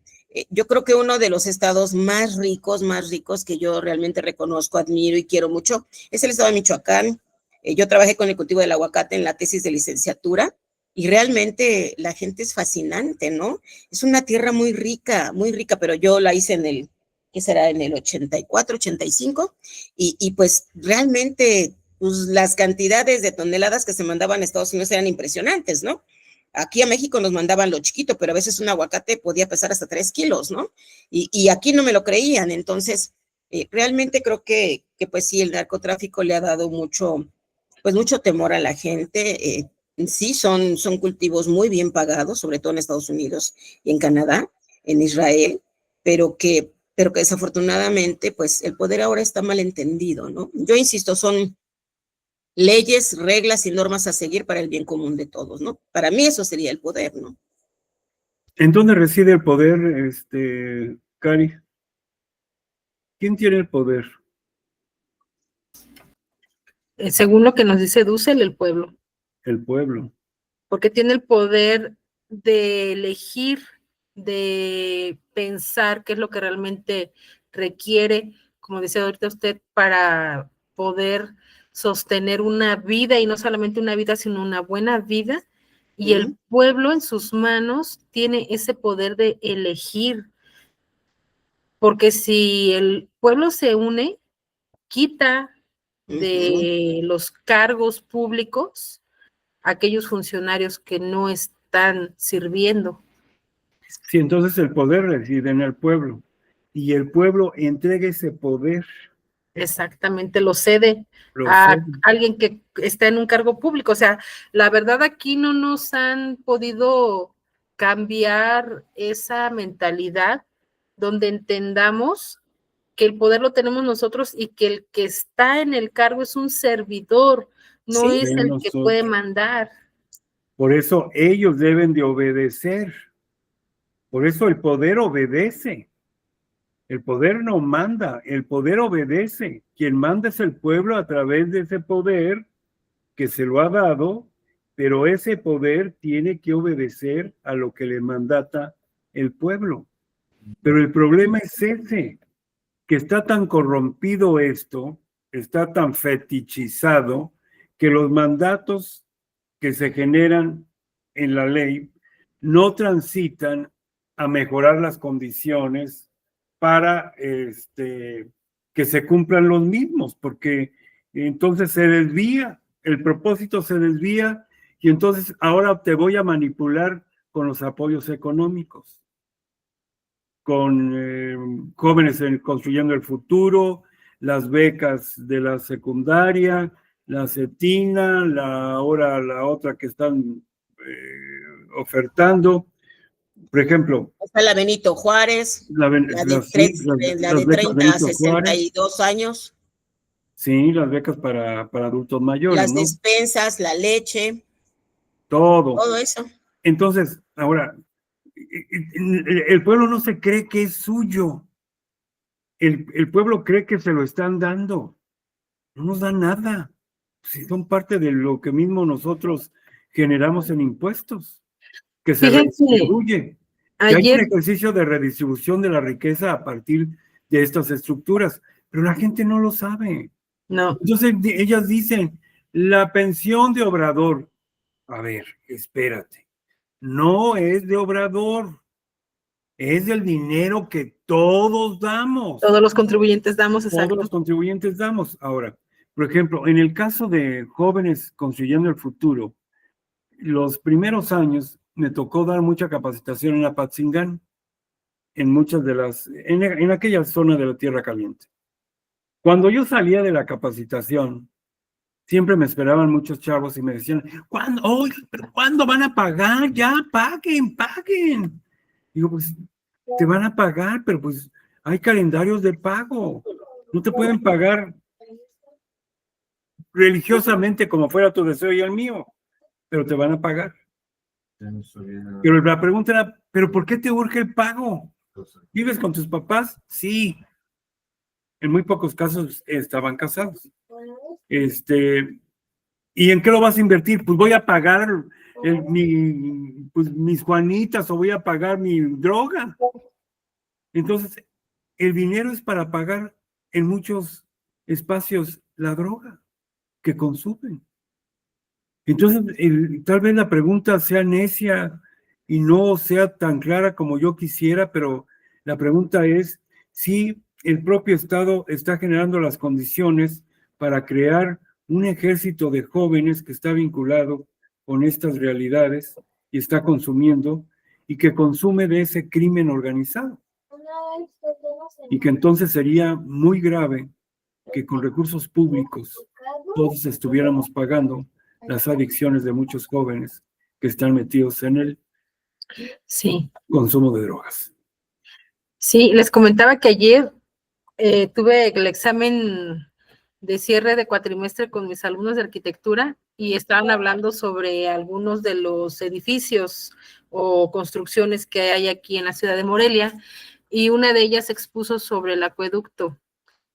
Yo creo que uno de los estados más ricos que yo realmente reconozco, admiro y quiero mucho, es el estado de Michoacán. Yo trabajé con el cultivo del aguacate en la tesis de licenciatura y realmente la gente es fascinante, ¿no? Es una tierra muy rica, pero yo la hice ¿qué será? En el 84, 85, y pues realmente pues, las cantidades de toneladas que se mandaban a Estados Unidos eran impresionantes, ¿no? Aquí a México nos mandaban lo chiquito, pero a veces un aguacate podía pesar hasta 3 kilos, ¿no? Y aquí no me lo creían. Entonces, realmente creo que pues sí, el narcotráfico le ha dado mucho temor a la gente. Sí, son cultivos muy bien pagados, sobre todo en Estados Unidos y en Canadá, en Israel, pero que desafortunadamente, pues el poder ahora está mal entendido, ¿no? Yo insisto, son leyes, reglas y normas a seguir para el bien común de todos, ¿no? Para mí eso sería el poder, ¿no? ¿En dónde reside el poder, Cari? ¿Quién tiene el poder? Según lo que nos dice Dussel, el pueblo, El pueblo. porque tiene el poder de elegir, de pensar qué es lo que realmente requiere, como decía ahorita usted, para poder sostener una vida, y no solamente una vida, sino una buena vida, y el pueblo en sus manos tiene ese poder de elegir, porque si el pueblo se une, quita de los cargos públicos a aquellos funcionarios que no están sirviendo. Sí, entonces el poder reside en el pueblo y el pueblo entrega ese poder. Exactamente, lo cede a alguien que está en un cargo público. O sea, la verdad aquí no nos han podido cambiar esa mentalidad donde entendamos que el poder lo tenemos nosotros y que el que está en el cargo es un servidor, no es el que puede mandar. Por eso ellos deben de obedecer. Por eso el poder obedece. El poder no manda, el poder obedece. Quien manda es el pueblo a través de ese poder que se lo ha dado, pero ese poder tiene que obedecer a lo que le mandata el pueblo. Pero el problema es ese, que está tan corrompido esto, está tan fetichizado, que los mandatos que se generan en la ley no transitan a mejorar las condiciones para que se cumplan los mismos, porque entonces se desvía, el propósito se desvía, y entonces ahora te voy a manipular con los apoyos económicos, con jóvenes construyendo el futuro, las becas de la secundaria, la CETINA, ahora la otra que están ofertando. Por ejemplo, está la Benito Juárez, la de 30 a 62 años. Sí, las becas para adultos mayores, las despensas, la leche. Todo eso. Entonces, ahora, el pueblo no se cree que es suyo. El pueblo cree que se lo están dando. no nos dan nada. Sí, son parte de lo que mismo nosotros generamos en impuestos, que se Fíjense, redistribuye. Que hay un ayer, ejercicio de redistribución de la riqueza a partir de estas estructuras, pero la gente no lo sabe. no, Entonces ellas dicen, la pensión de Obrador. A ver, espérate. No es de Obrador, es del dinero que todos damos. todos los contribuyentes damos, Todos exacto. los contribuyentes damos. Ahora, por ejemplo, en el caso de jóvenes construyendo el futuro, los primeros años me tocó dar mucha capacitación en Apatzingán, en muchas de en aquella zona de la Tierra Caliente. Cuando yo salía de la capacitación, siempre me esperaban muchos chavos y me decían, ¿cuándo? Oye, ¿pero cuándo van a pagar? Ya, paguen. Digo, pues, te van a pagar, pero pues hay calendarios de pago. No te pueden pagar religiosamente como fuera tu deseo y el mío, pero te van a pagar. Pero la pregunta era, ¿pero por qué te urge el pago? ¿Vives con tus papás? Sí. En muy pocos casos estaban casados. ¿Y en qué lo vas a invertir? Pues voy a pagar mis Juanitas o voy a pagar mi droga. Entonces, el dinero es para pagar en muchos espacios la droga que consumen. Entonces, tal vez la pregunta sea necia y no sea tan clara como yo quisiera, pero la pregunta es si el propio Estado está generando las condiciones para crear un ejército de jóvenes que está vinculado con estas realidades y está consumiendo y que consume de ese crimen organizado. Y que entonces sería muy grave que con recursos públicos todos estuviéramos pagando las adicciones de muchos jóvenes que están metidos en el consumo de drogas. Sí, les comentaba que ayer tuve el examen de cierre de cuatrimestre con mis alumnos de arquitectura y estaban hablando sobre algunos de los edificios o construcciones que hay aquí en la ciudad de Morelia, y una de ellas expuso sobre el acueducto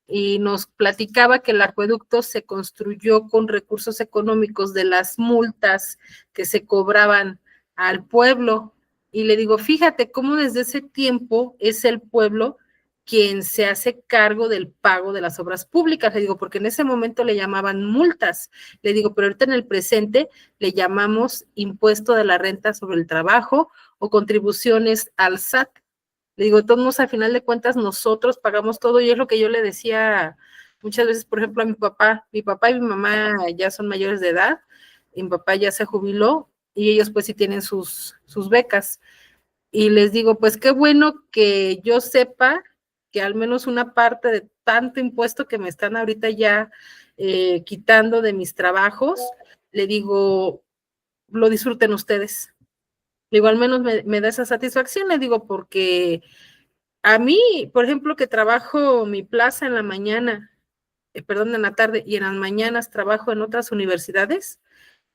y nos platicaba que el acueducto se construyó con recursos económicos de las multas que se cobraban al pueblo. Y le digo, fíjate cómo desde ese tiempo es el pueblo quien se hace cargo del pago de las obras públicas. Le digo, porque en ese momento le llamaban multas. Le digo, pero ahorita en el presente le llamamos impuesto de la renta sobre el trabajo o contribuciones al SAT. Le digo, todos a final de cuentas nosotros pagamos todo, y es lo que yo le decía muchas veces, por ejemplo, a mi papá y mi mamá ya son mayores de edad, y mi papá ya se jubiló, y ellos pues sí tienen sus becas, y les digo, pues qué bueno que yo sepa que al menos una parte de tanto impuesto que me están ahorita ya quitando de mis trabajos, le digo, lo disfruten ustedes. Digo, al menos me da esa satisfacción, le digo, porque a mí, por ejemplo, que trabajo mi plaza en la mañana, en la tarde, y en las mañanas trabajo en otras universidades,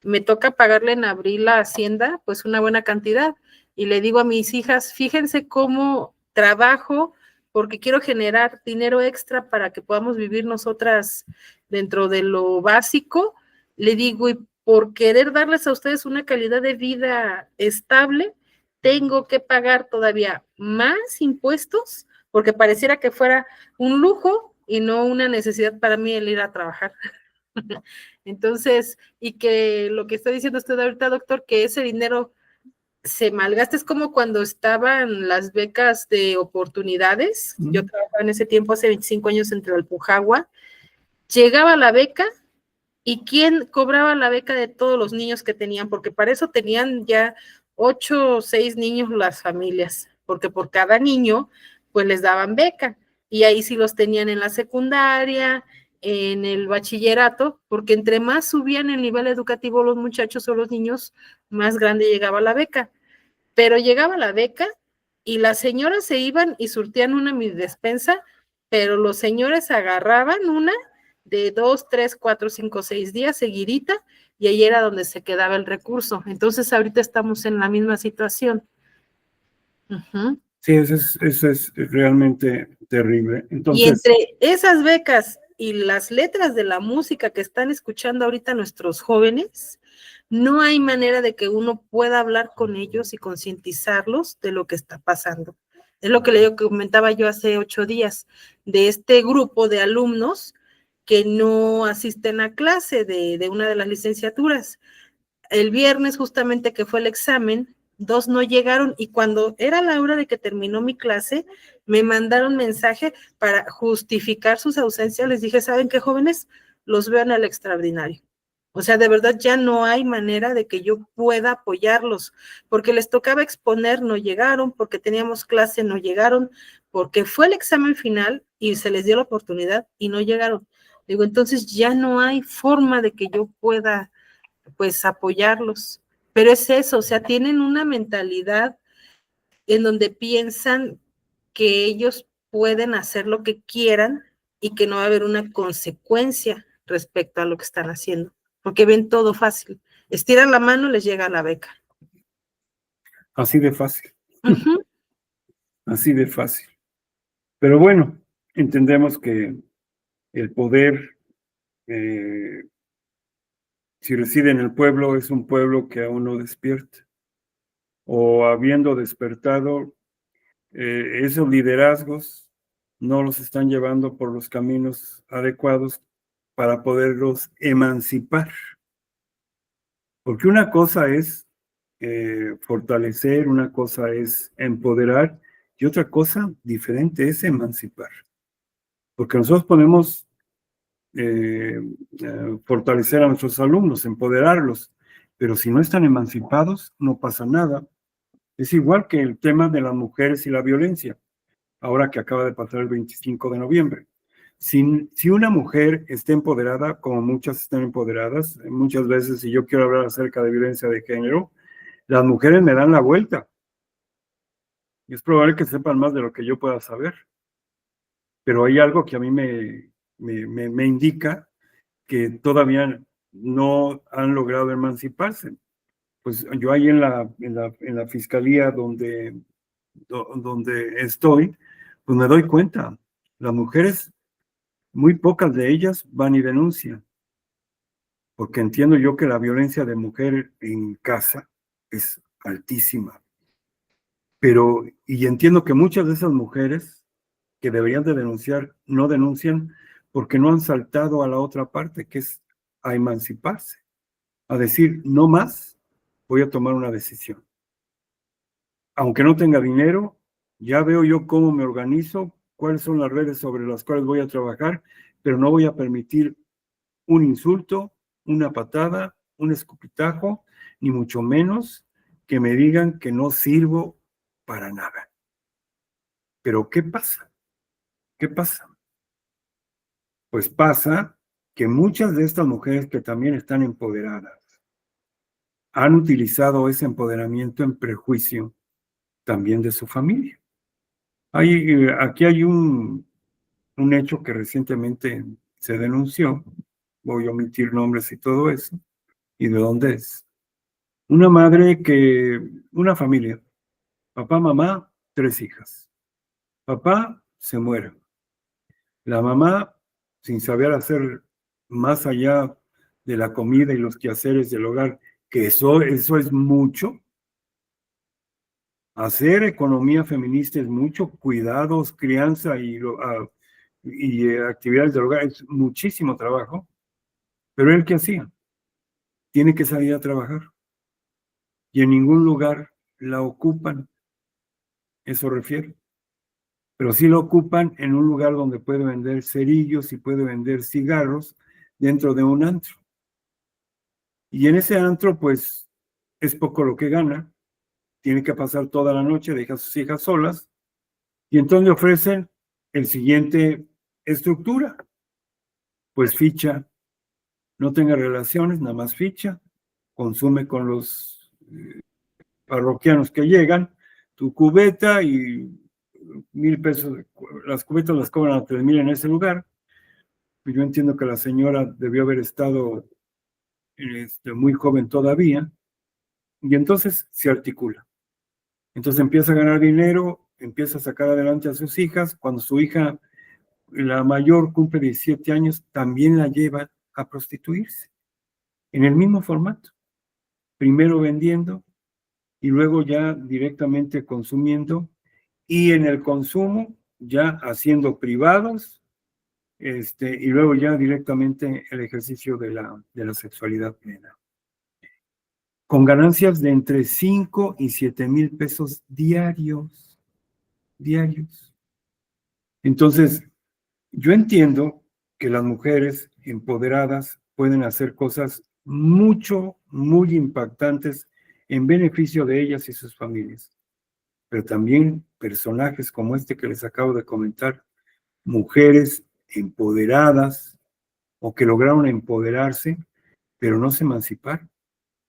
me toca pagarle en abril a Hacienda, pues una buena cantidad, y le digo a mis hijas, fíjense cómo trabajo, porque quiero generar dinero extra para que podamos vivir nosotras dentro de lo básico, le digo, y por querer darles a ustedes una calidad de vida estable, tengo que pagar todavía más impuestos, porque pareciera que fuera un lujo y no una necesidad para mí el ir a trabajar. Entonces, y que lo que está diciendo usted ahorita, doctor, que ese dinero se malgasta, es como cuando estaban las becas de oportunidades. Yo trabajaba en ese tiempo, hace 25 años, entre Alpujagua. Llegaba la beca, ¿y quién cobraba la beca de todos los niños que tenían? Porque para eso tenían ya 8 o 6 niños las familias, porque por cada niño, pues les daban beca, y ahí sí los tenían en la secundaria, en el bachillerato, porque entre más subían el nivel educativo los muchachos o los niños, más grande llegaba la beca. Pero llegaba la beca y las señoras se iban y surtían una mi despensa, pero los señores agarraban una de 2, 3, 4, 5, 6 días seguidita, y ahí era donde se quedaba el recurso. Entonces ahorita estamos en la misma situación. Sí, eso es realmente terrible. Entonces, y entre esas becas y las letras de la música que están escuchando ahorita nuestros jóvenes, no hay manera de que uno pueda hablar con ellos y concientizarlos de lo que está pasando. Es lo que le comentaba yo hace 8 días, de este grupo de alumnos que no asisten a clase de una de las licenciaturas. El viernes, justamente que fue el examen, 2 no llegaron, y cuando era la hora de que terminó mi clase, me mandaron mensaje para justificar sus ausencias. Les dije, ¿saben qué, jóvenes? Los veo en el extraordinario. O sea, de verdad ya no hay manera de que yo pueda apoyarlos, porque les tocaba exponer, no llegaron, porque teníamos clase, no llegaron, porque fue el examen final y se les dio la oportunidad y no llegaron. Digo, entonces ya no hay forma de que yo pueda, pues, apoyarlos. Pero es eso, o sea, tienen una mentalidad en donde piensan que ellos pueden hacer lo que quieran y que no va a haber una consecuencia respecto a lo que están haciendo, porque ven todo fácil. Estiran la mano, les llega la beca. Así de fácil. Uh-huh. Así de fácil. Pero bueno, entendemos que el poder, si reside en el pueblo, es un pueblo que aún no despierta. O habiendo despertado, esos liderazgos no los están llevando por los caminos adecuados para poderlos emancipar. Porque una cosa es fortalecer, una cosa es empoderar, y otra cosa diferente es emancipar. Porque nosotros podemos fortalecer a nuestros alumnos, empoderarlos, pero si no están emancipados, no pasa nada. Es igual que el tema de las mujeres y la violencia, ahora que acaba de pasar el 25 de noviembre. Si una mujer está empoderada, como muchas están empoderadas, muchas veces, si yo quiero hablar acerca de violencia de género, las mujeres me dan la vuelta. Y es probable que sepan más de lo que yo pueda saber. Pero hay algo que a mí me indica que todavía no han logrado emanciparse. Pues yo ahí en la fiscalía donde estoy, pues me doy cuenta, las mujeres, muy pocas de ellas van y denuncian, porque entiendo yo que la violencia de mujer en casa es altísima. Pero, y entiendo que muchas de esas mujeres que deberían de denunciar, no denuncian porque no han saltado a la otra parte, que es a emanciparse, a decir, no más, voy a tomar una decisión. Aunque no tenga dinero, ya veo yo cómo me organizo, cuáles son las redes sobre las cuales voy a trabajar, pero no voy a permitir un insulto, una patada, un escupitajo, ni mucho menos que me digan que no sirvo para nada. Pero ¿qué pasa? ¿Qué pasa? Pues pasa que muchas de estas mujeres que también están empoderadas han utilizado ese empoderamiento en prejuicio también de su familia. Aquí hay un hecho que recientemente se denunció, voy a omitir nombres y todo eso, y de dónde es. Una familia, papá, mamá, 3 hijas. Papá se muere. La mamá, sin saber hacer más allá de la comida y los quehaceres del hogar, que eso es mucho. Hacer economía feminista es mucho, cuidados, crianza y actividades del hogar es muchísimo trabajo. Pero él, ¿qué hacía? Tiene que salir a trabajar. Y en ningún lugar la ocupan. Eso refiere. Pero sí lo ocupan en un lugar donde puede vender cerillos y puede vender cigarros dentro de un antro. Y en ese antro, pues, es poco lo que gana. Tiene que pasar toda la noche, deja a sus hijas solas. Y entonces le ofrecen el siguiente estructura. Pues ficha, no tenga relaciones, nada más ficha, consume con los parroquianos que llegan, tu cubeta y 1,000 pesos, las cubetas las cobran a 3,000 en ese lugar. Yo entiendo que la señora debió haber estado muy joven todavía, y entonces se articula. Entonces empieza a ganar dinero, empieza a sacar adelante a sus hijas. Cuando su hija la mayor cumple 17 años, también la lleva a prostituirse, en el mismo formato. Primero vendiendo y luego ya directamente consumiendo, y en el consumo ya haciendo privados, y luego ya directamente el ejercicio de la sexualidad plena. Con ganancias de entre 5 y 7 mil pesos diarios. Entonces, yo entiendo que las mujeres empoderadas pueden hacer cosas muy impactantes en beneficio de ellas y sus familias. Pero también personajes como este que les acabo de comentar, mujeres empoderadas o que lograron empoderarse, pero no se emanciparon,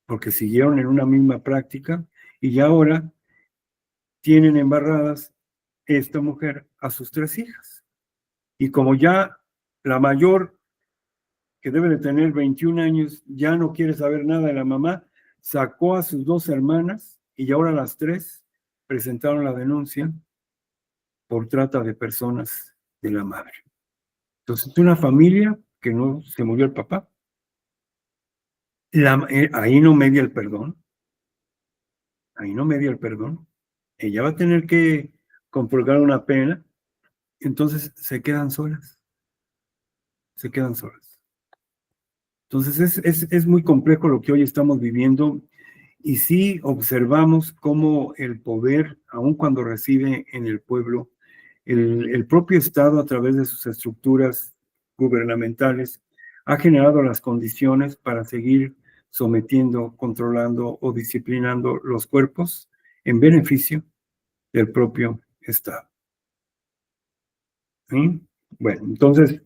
porque siguieron en una misma práctica y ya ahora tienen embarradas esta mujer a sus 3 hijas. Y como ya la mayor, que debe de tener 21 años, ya no quiere saber nada de la mamá, sacó a sus 2 hermanas y ahora las 3 presentaron la denuncia por trata de personas de la madre. Entonces, una familia que no se murió el papá. Ahí no media el perdón. Ahí no media el perdón. Ella va a tener que compurgar una pena. Entonces, se quedan solas. Se quedan solas. Entonces, es muy complejo lo que hoy estamos viviendo. Y sí observamos cómo el poder, aun cuando reside en el pueblo, el propio Estado, a través de sus estructuras gubernamentales, ha generado las condiciones para seguir sometiendo, controlando o disciplinando los cuerpos en beneficio del propio Estado. ¿Sí? Bueno, entonces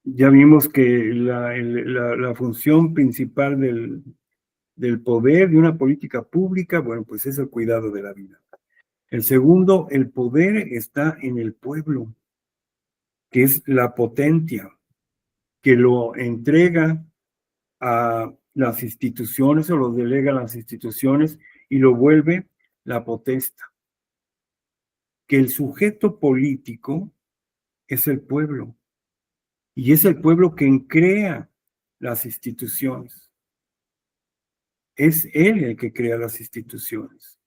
ya vimos que la función principal del poder de una política pública, bueno, pues es el cuidado de la vida. El segundo, el poder está en el pueblo, que es la potencia, que lo entrega a las instituciones o lo delega a las instituciones y lo vuelve la potestad. Que el sujeto político es el pueblo y es el pueblo quien crea las instituciones. Es él el que crea las instituciones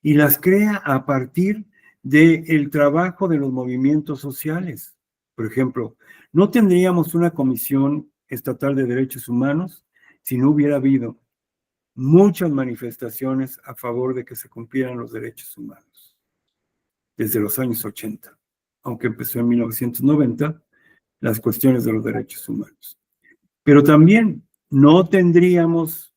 y las crea a partir del trabajo de los movimientos sociales. Por ejemplo, no tendríamos una Comisión Estatal de Derechos Humanos si no hubiera habido muchas manifestaciones a favor de que se cumplieran los derechos humanos desde los años 80, aunque empezó en 1990 las cuestiones de los derechos humanos. Pero también no tendríamos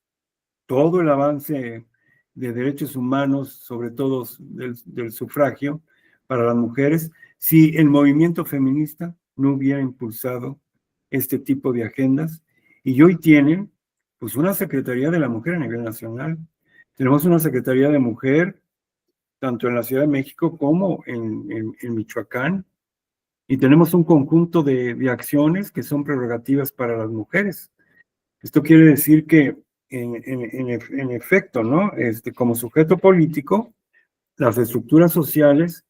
todo el avance de derechos humanos, sobre todo del sufragio para las mujeres, si el movimiento feminista no hubiera impulsado este tipo de agendas. Y hoy tienen pues una Secretaría de la Mujer a nivel nacional. Tenemos una Secretaría de Mujer tanto en la Ciudad de México como en Michoacán, y tenemos un conjunto de acciones que son prerrogativas para las mujeres. Esto quiere decir que en efecto, ¿no? Como sujeto político, las estructuras sociales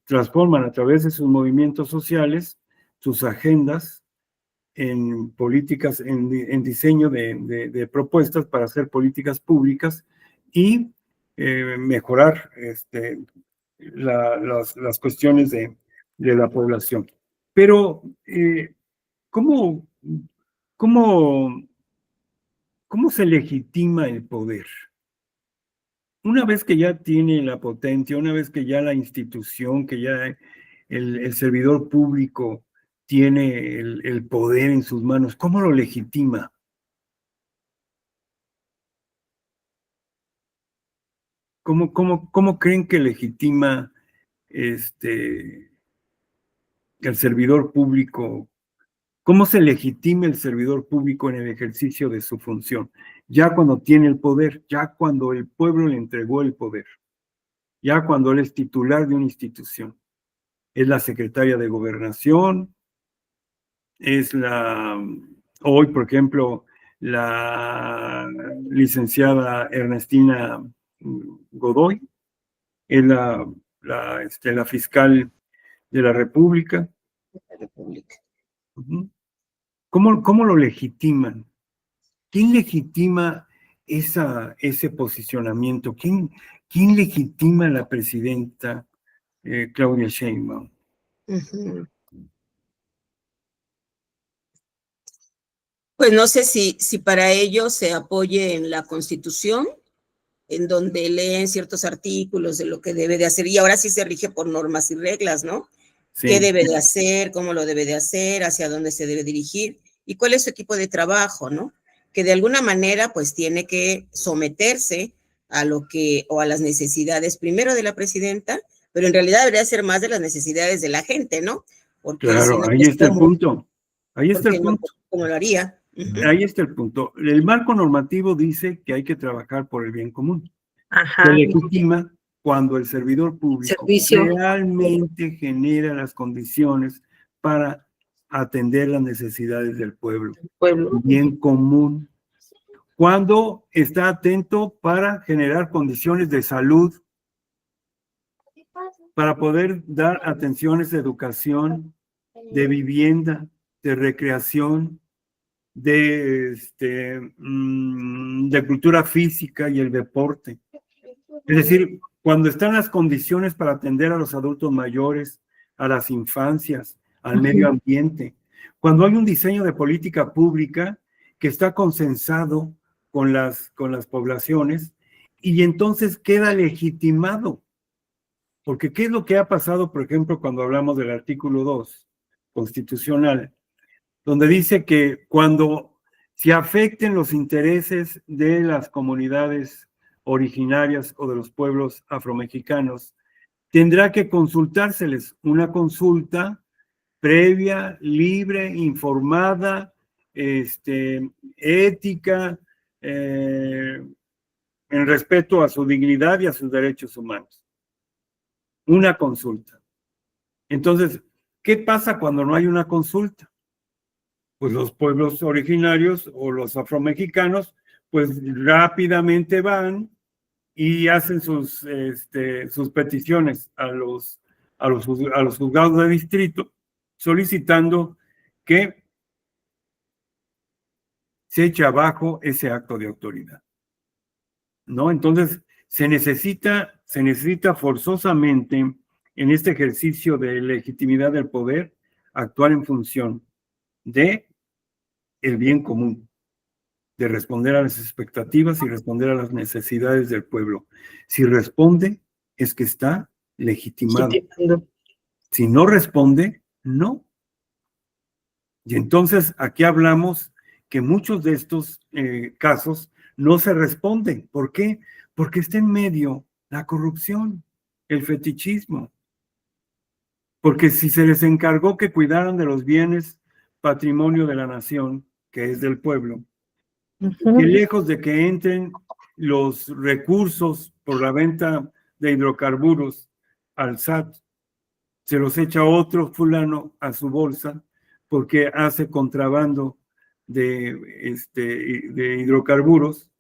transforman a través de sus movimientos sociales sus agendas en políticas, en diseño de propuestas para hacer políticas públicas y mejorar las cuestiones de la población. Pero, ¿cómo se legitima el poder? Una vez que ya tiene la potencia, una vez que ya la institución, que ya el servidor público tiene el poder en sus manos, ¿cómo lo legitima? ¿Cómo creen que legitima el servidor público? ¿Cómo se legitima el servidor público en el ejercicio de su función? Ya cuando tiene el poder, ya cuando el pueblo le entregó el poder, ya cuando él es titular de una institución. Es la secretaria de Gobernación, es hoy, por ejemplo, la licenciada Ernestina Godoy, es la fiscal de la República, la República. ¿Cómo lo legitiman? ¿Quién legitima ese posicionamiento? ¿Quién legitima a la presidenta Claudia Sheinbaum? Pues no sé si para ello se apoye en la Constitución, en donde leen ciertos artículos de lo que debe de hacer, y ahora sí se rige por normas y reglas, ¿no? Sí. ¿Qué debe de hacer? ¿Cómo lo debe de hacer? ¿Hacia dónde se debe dirigir? ¿Y cuál es su equipo de trabajo, no? Que de alguna manera, pues, tiene que someterse a lo que, o a las necesidades primero de la presidenta, pero en realidad debería ser más de las necesidades de la gente, ¿no? Porque claro, si no, ahí pues, está el punto. Ahí está el punto. ¿Cómo lo haría? Ahí está el punto. El marco normativo dice que hay que trabajar por el bien común. Ajá. Se legitima cuando el servidor público realmente genera las condiciones para atender las necesidades del pueblo. Bien común. Cuando está atento para generar condiciones de salud, para poder dar atenciones de educación, de vivienda, de recreación, de cultura física y el deporte. Es decir, cuando están las condiciones para atender a los adultos mayores, a las infancias, al medio ambiente, cuando hay un diseño de política pública que está consensado con las poblaciones, y entonces queda legitimado. Porque ¿qué es lo que ha pasado, por ejemplo, cuando hablamos del artículo 2 constitucional? Donde dice que cuando se afecten los intereses de las comunidades originarias o de los pueblos afromexicanos, tendrá que consultárseles una consulta previa, libre, informada, ética, en respeto a su dignidad y a sus derechos humanos. Una consulta. Entonces, ¿qué pasa cuando no hay una consulta? Pues los pueblos originarios o los afromexicanos, pues rápidamente van y hacen sus peticiones a los juzgados de distrito, solicitando que se eche abajo ese acto de autoridad, ¿no? Entonces, se necesita forzosamente en este ejercicio de legitimidad del poder actuar en función de el bien común, de responder a las expectativas y responder a las necesidades del pueblo. Si responde, es que está legitimado. Si no responde, no. Y entonces aquí hablamos que muchos de estos casos no se responden. ¿Por qué? Porque está en medio la corrupción, el fetichismo. Porque si se les encargó que cuidaran de los bienes patrimonio de la nación, que es del pueblo, que lejos de que entren los recursos por la venta de hidrocarburos al SAT, se los echa otro fulano a su bolsa porque hace contrabando de hidrocarburos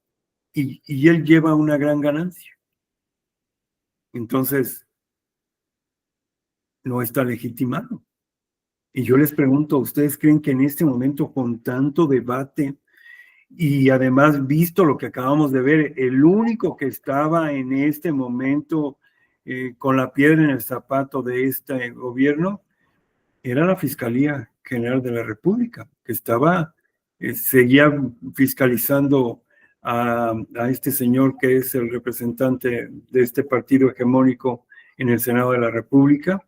y él lleva una gran ganancia. Entonces, no está legitimado. Y yo les pregunto, ¿ustedes creen que en este momento, con tanto debate y además visto lo que acabamos de ver, el único que estaba en este momento con la piedra en el zapato de este gobierno era la Fiscalía General de la República, que seguía fiscalizando a este señor que es el representante de este partido hegemónico en el Senado de la República,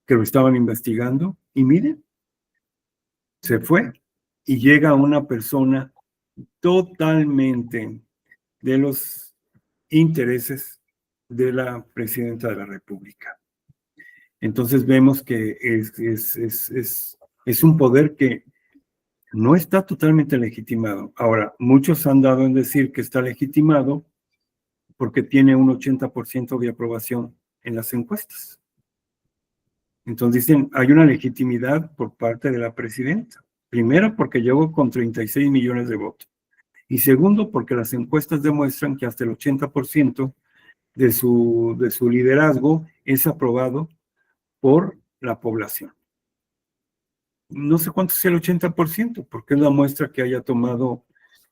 que lo estaban investigando, y miren, se fue, y llega una persona totalmente de los intereses de la presidenta de la República. Entonces vemos que es un poder que no está totalmente legitimado. Ahora, muchos han dado en decir que está legitimado porque tiene un 80% de aprobación en las encuestas. Entonces dicen, hay una legitimidad por parte de la presidenta. Primero, porque llegó con 36 millones de votos. Y segundo, porque las encuestas demuestran que hasta el 80% de su liderazgo es aprobado por la población. no sé cuánto sea el 80%, porque es la muestra que haya tomado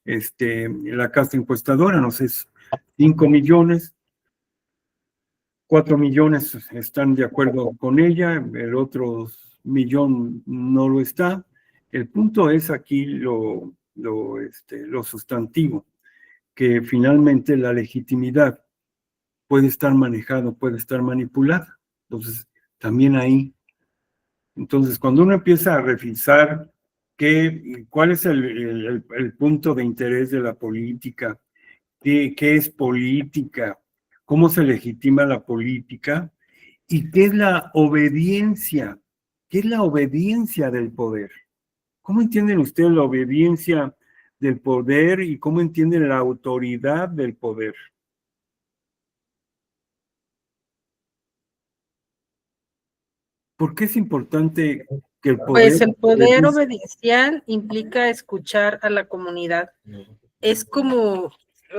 la casa encuestadora, no sé, 5 millones, 4 millones están de acuerdo con ella, el otro millón no lo está. El punto es aquí lo sustantivo, que finalmente la legitimidad puede estar manejada, puede estar manipulada. Entonces, también ahí. Entonces, cuando uno empieza a revisar cuál es el punto de interés de la política, qué es política, cómo se legitima la política y qué es la obediencia, del poder. ¿Cómo entienden ustedes la obediencia del poder y cómo entienden la autoridad del poder? ¿Por qué es importante que el poder... Pues el poder obediencial implica escuchar a la comunidad. Es como,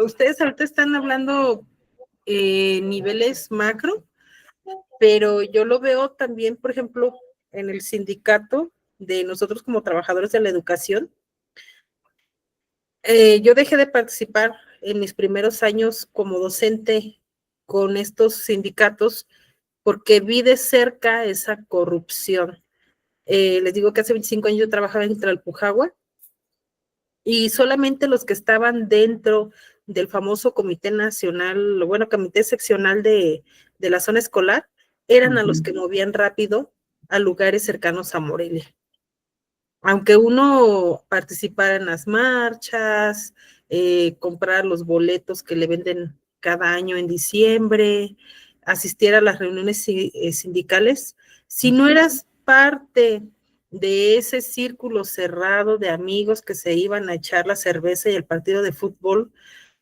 ustedes ahorita están hablando niveles macro, pero yo lo veo también, por ejemplo, en el sindicato de nosotros como trabajadores de la educación. Yo dejé de participar en mis primeros años como docente con estos sindicatos porque vi de cerca esa corrupción. Les digo que hace 25 años yo trabajaba en Tlalpujahua y solamente los que estaban dentro del famoso comité nacional, bueno, comité seccional de la zona escolar, eran a los que movían rápido a lugares cercanos a Morelia. Aunque uno participara en las marchas, comprar los boletos que le venden cada año en diciembre, asistiera a las reuniones sindicales, si no eras parte de ese círculo cerrado de amigos que se iban a echar la cerveza y el partido de fútbol,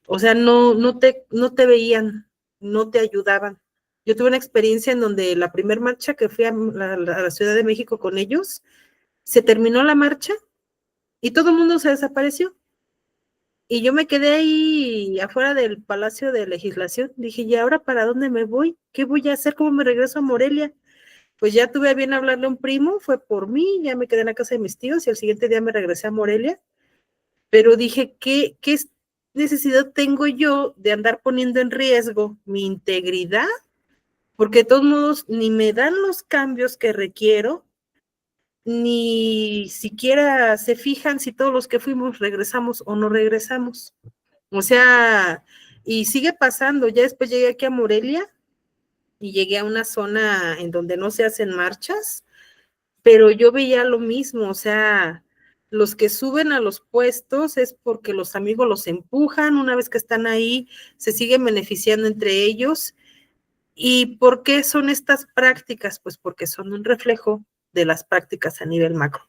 o sea, no te veían, no te ayudaban. Yo tuve una experiencia en donde la primera marcha que fui a la Ciudad de México con ellos, se terminó la marcha y todo el mundo se desapareció. Y yo me quedé ahí afuera del Palacio de Legislación. Dije, ¿y ahora para dónde me voy? ¿Qué voy a hacer? ¿Cómo me regreso a Morelia? Pues ya tuve a bien hablarle a un primo, fue por mí, ya me quedé en la casa de mis tíos y el siguiente día me regresé a Morelia. Pero dije, ¿qué necesidad tengo yo de andar poniendo en riesgo mi integridad? Porque de todos modos ni me dan los cambios que requiero, ni siquiera se fijan si todos los que fuimos regresamos o no regresamos. O sea, y sigue pasando. Ya después llegué aquí a Morelia y llegué a una zona en donde no se hacen marchas, pero yo veía lo mismo. O sea, los que suben a los puestos es porque los amigos los empujan, una vez que están ahí se siguen beneficiando entre ellos. ¿Y por qué son estas prácticas? Pues porque son un reflejo de las prácticas a nivel macro.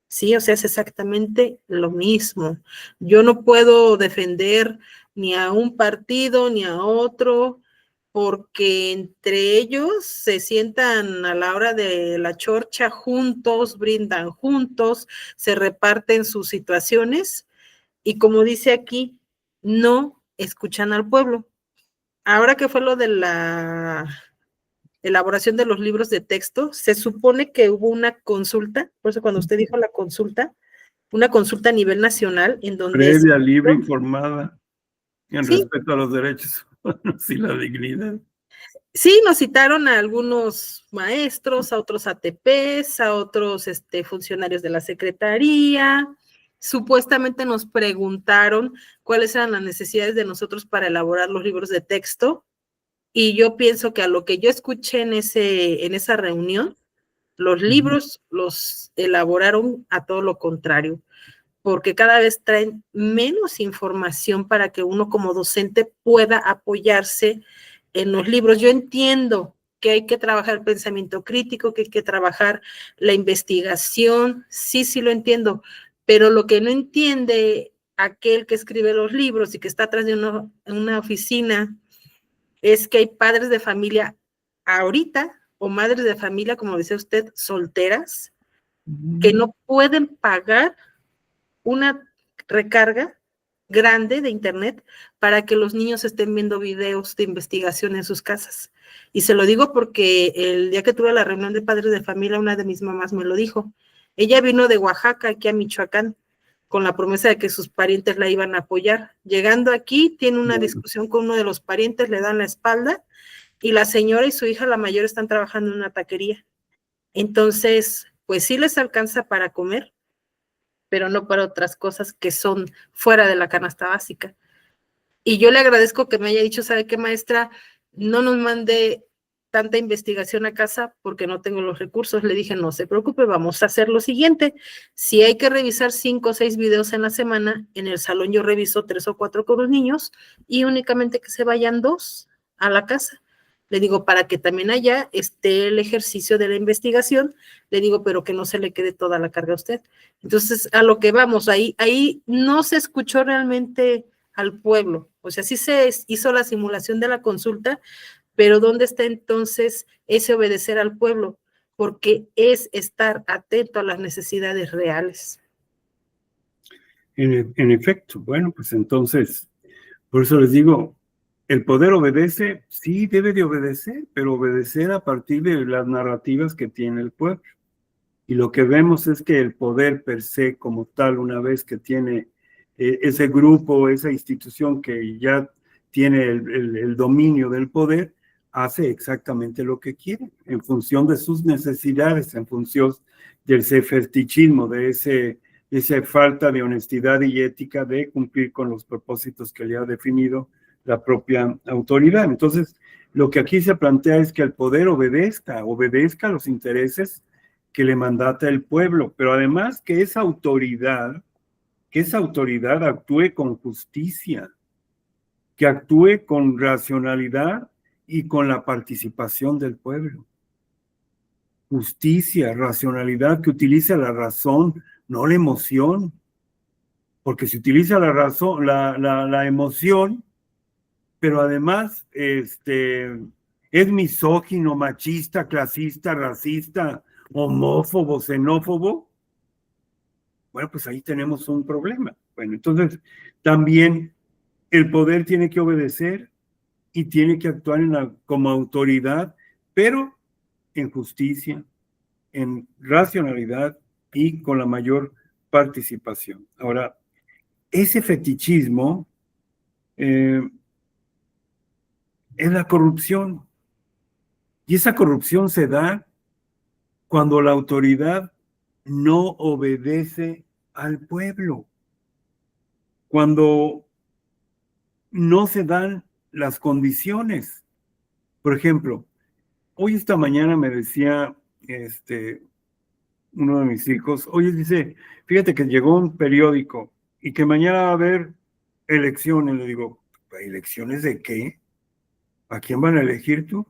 Sí, o sea, es exactamente lo mismo. Yo no puedo defender ni a un partido ni a otro, porque entre ellos se sientan a la hora de la chorcha juntos, brindan juntos, se reparten sus situaciones y como dice aquí, no escuchan al pueblo. Ahora que fue lo de la elaboración de los libros de texto, se supone que hubo una consulta, por eso cuando usted dijo la consulta, una consulta a nivel nacional en donde... Previa, libre, informada, en sí, respeto a los derechos humanos y la dignidad. Sí, nos citaron a algunos maestros, a otros ATPs, a otros funcionarios de la Secretaría. Supuestamente nos preguntaron cuáles eran las necesidades de nosotros para elaborar los libros de texto. Y yo pienso que a lo que yo escuché en esa reunión, los libros los elaboraron a todo lo contrario, porque cada vez traen menos información para que uno como docente pueda apoyarse en los libros. Yo entiendo que hay que trabajar el pensamiento crítico, que hay que trabajar la investigación, sí lo entiendo, pero lo que no entiende aquel que escribe los libros y que está atrás de una oficina es que hay padres de familia ahorita, o madres de familia, como decía usted, solteras, que no pueden pagar una recarga grande de internet para que los niños estén viendo videos de investigación en sus casas. Y se lo digo porque el día que tuve la reunión de padres de familia, una de mis mamás me lo dijo. Ella vino de Oaxaca aquí a Michoacán con la promesa de que sus parientes la iban a apoyar. Llegando aquí, tiene una discusión con uno de los parientes, le dan la espalda, y la señora y su hija, la mayor, están trabajando en una taquería. Entonces, pues sí les alcanza para comer, pero no para otras cosas que son fuera de la canasta básica. Y yo le agradezco que me haya dicho, ¿sabe qué, maestra? No nos mande tanta investigación a casa porque no tengo los recursos. Le dije, no se preocupe, vamos a hacer lo siguiente. Si hay que revisar 5 o 6 videos en la semana, en el salón yo reviso 3 o 4 con los niños y únicamente que se vayan 2 a la casa. Le digo, para que también allá esté el ejercicio de la investigación, le digo, pero que no se le quede toda la carga a usted. Entonces, a lo que vamos, ahí no se escuchó realmente al pueblo. O sea, sí se hizo la simulación de la consulta, pero ¿dónde está entonces ese obedecer al pueblo? Porque es estar atento a las necesidades reales. En efecto, bueno, pues entonces, por eso les digo, el poder obedece, sí debe de obedecer, pero obedecer a partir de las narrativas que tiene el pueblo. Y lo que vemos es que el poder per se como tal, una vez que tiene ese grupo, esa institución que ya tiene el dominio del poder, hace exactamente lo que quiere, en función de sus necesidades, en función del fetichismo, de esa falta de honestidad y ética de cumplir con los propósitos que le ha definido la propia autoridad. Entonces, lo que aquí se plantea es que el poder obedezca a los intereses que le mandata el pueblo, pero además que esa autoridad actúe con justicia, que actúe con racionalidad y con la participación del pueblo. Justicia, racionalidad, que utilice la razón, no la emoción, porque si utiliza la razón, la emoción, pero además es misógino, machista, clasista, racista, homófobo, xenófobo, bueno, pues ahí tenemos un problema. Bueno, entonces también el poder tiene que obedecer y tiene que actuar como autoridad, pero en justicia, en racionalidad y con la mayor participación. Ahora, ese fetichismo es la corrupción. Y esa corrupción se da cuando la autoridad no obedece al pueblo, cuando no se dan las condiciones. Por ejemplo, hoy esta mañana me decía uno de mis hijos, oye, dice, fíjate que llegó un periódico y que mañana va a haber elecciones. Le digo, ¿elecciones de qué? ¿A quién van a elegir tú?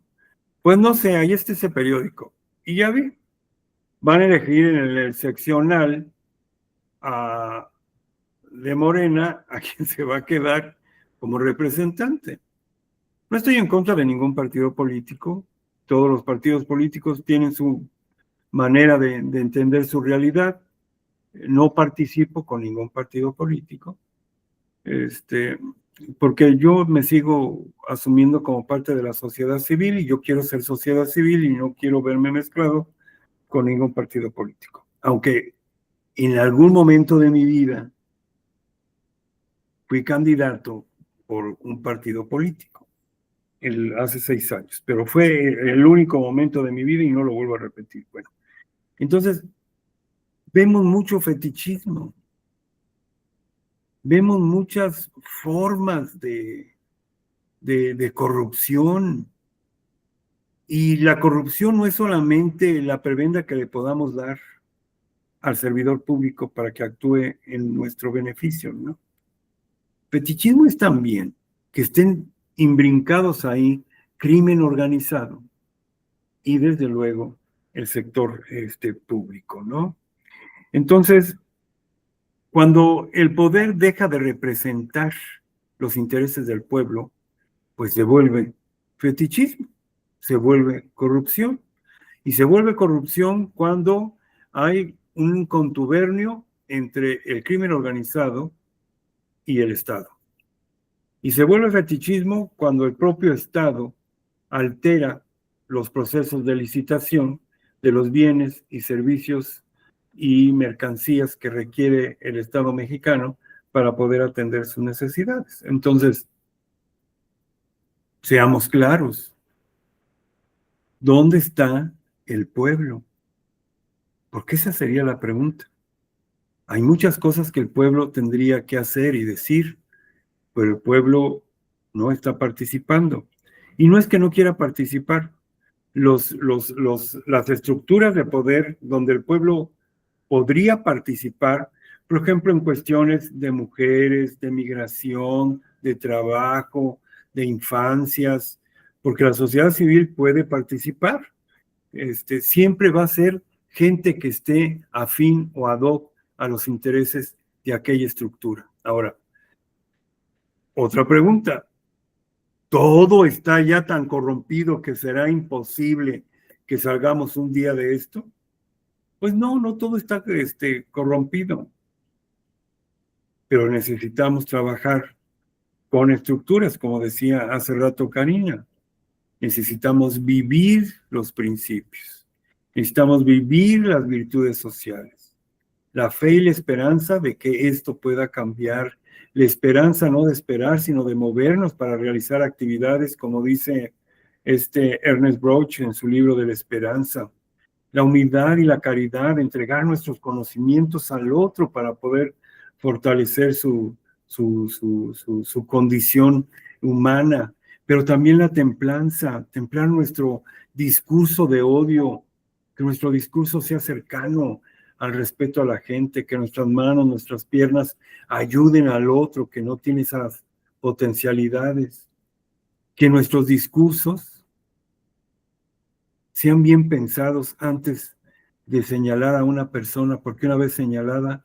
Pues no sé, ahí está ese periódico. Y ya vi, van a elegir en el seccional de Morena a quien se va a quedar como representante. No estoy en contra de ningún partido político. Todos los partidos políticos tienen su manera de entender su realidad. No participo con ningún partido político, porque yo me sigo asumiendo como parte de la sociedad civil y yo quiero ser sociedad civil y no quiero verme mezclado con ningún partido político. Aunque en algún momento de mi vida fui candidato por un partido político, hace 6 años, pero fue el único momento de mi vida y no lo vuelvo a repetir. Bueno, entonces, vemos mucho fetichismo, vemos muchas formas de corrupción, y la corrupción no es solamente la prebenda que le podamos dar al servidor público para que actúe en nuestro beneficio, ¿no? Fetichismo es también que estén imbrincados ahí crimen organizado y desde luego el sector público, ¿no? Entonces, cuando el poder deja de representar los intereses del pueblo, pues se vuelve fetichismo, se vuelve corrupción. Y se vuelve corrupción cuando hay un contubernio entre el crimen organizado y el Estado. Y se vuelve fetichismo cuando el propio Estado altera los procesos de licitación de los bienes y servicios y mercancías que requiere el Estado mexicano para poder atender sus necesidades. Entonces, seamos claros, ¿dónde está el pueblo? Porque esa sería la pregunta. Hay muchas cosas que el pueblo tendría que hacer y decir, pero el pueblo no está participando. Y no es que no quiera participar. Las estructuras de poder donde el pueblo podría participar, por ejemplo, en cuestiones de mujeres, de migración, de trabajo, de infancias, porque la sociedad civil puede participar. Siempre va a ser gente que esté afín o ad hoc a los intereses de aquella estructura. Ahora, otra pregunta. ¿Todo está ya tan corrompido que será imposible que salgamos un día de esto? Pues no, no todo está corrompido. Pero necesitamos trabajar con estructuras, como decía hace rato Karina. Necesitamos vivir los principios. Necesitamos vivir las virtudes sociales. La fe y la esperanza de que esto pueda cambiar. La esperanza no de esperar, sino de movernos para realizar actividades, como dice Ernest Bloch en su libro de la esperanza. La humildad y la caridad, entregar nuestros conocimientos al otro para poder fortalecer su condición humana, pero también la templanza, templar nuestro discurso de odio, que nuestro discurso sea cercano al respeto a la gente, que nuestras manos, nuestras piernas ayuden al otro que no tiene esas potencialidades, que nuestros discursos sean bien pensados antes de señalar a una persona, porque una vez señalada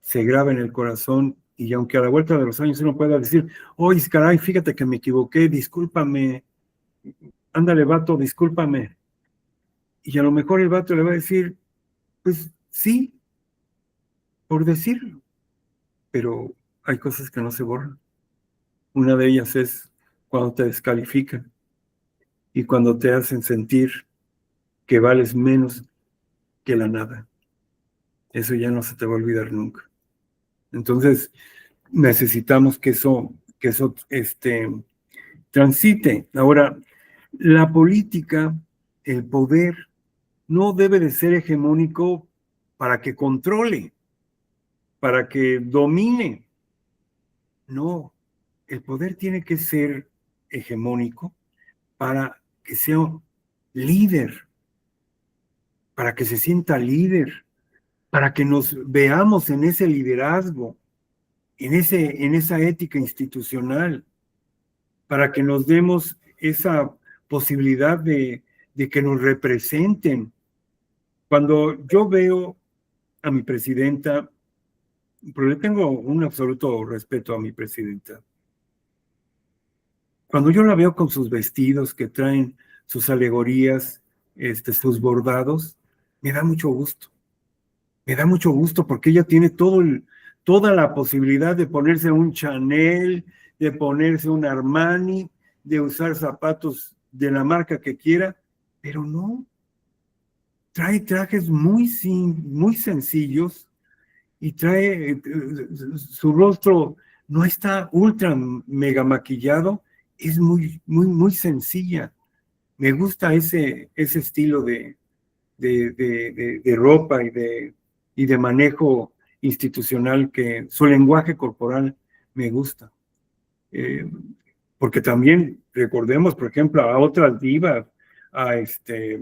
se graba en el corazón y aunque a la vuelta de los años uno pueda decir, oye, caray, fíjate que me equivoqué, discúlpame, ándale, vato, discúlpame. Y a lo mejor el vato le va a decir, pues sí, por decirlo, pero hay cosas que no se borran. Una de ellas es cuando te descalifican y cuando te hacen sentir que vales menos que la nada. Eso ya no se te va a olvidar nunca. Entonces, necesitamos que eso transite. Ahora, la política, el poder, no debe de ser hegemónico para que controle, para que domine. No, el poder tiene que ser hegemónico para que sea líder, para que se sienta líder, para que nos veamos en ese liderazgo, en esa ética institucional, para que nos demos esa posibilidad de que nos representen. Cuando yo veo a mi presidenta, pero le tengo un absoluto respeto a mi presidenta, cuando yo la veo con sus vestidos que traen sus alegorías, sus bordados, me da mucho gusto. Me da mucho gusto porque ella tiene toda la posibilidad de ponerse un Chanel, de ponerse un Armani, de usar zapatos de la marca que quiera, pero no. Trae trajes muy sencillos y trae su rostro, no está ultra mega maquillado, es muy sencilla. Me gusta ese estilo de ropa y de manejo institucional, que su lenguaje corporal me gusta. Porque también recordemos, por ejemplo, a otras divas, a esta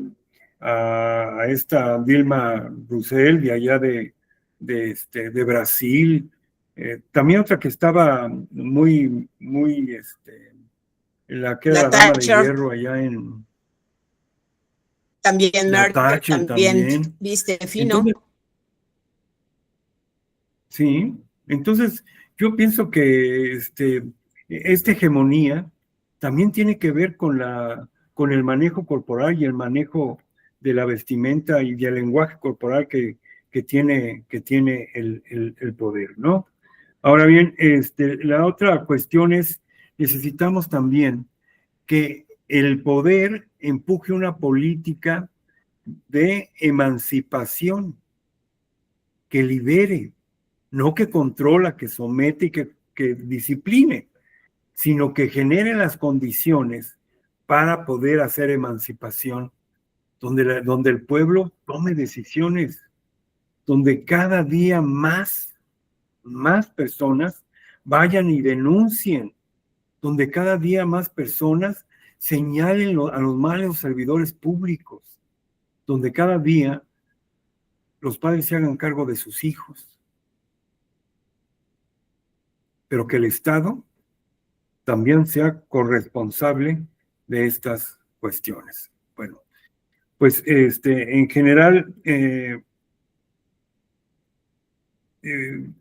Dilma Rousseff de allá de Brasil, también otra que estaba muy, la que era la dama de hierro allá en... También Thatcher también viste fino. Entonces, sí, entonces yo pienso que esta hegemonía también tiene que ver con el manejo corporal y el manejo de la vestimenta y del lenguaje corporal que tiene el poder, ¿no? Ahora bien, la otra cuestión es, necesitamos también que el poder empuje una política de emancipación, que libere, no que controla, que somete y que discipline, sino que genere las condiciones para poder hacer emancipación, donde el pueblo tome decisiones, donde cada día más personas vayan y denuncien, donde cada día más personas señalen a los malos servidores públicos, donde cada día los padres se hagan cargo de sus hijos, pero que el Estado también sea corresponsable de estas cuestiones. Bueno, pues en general,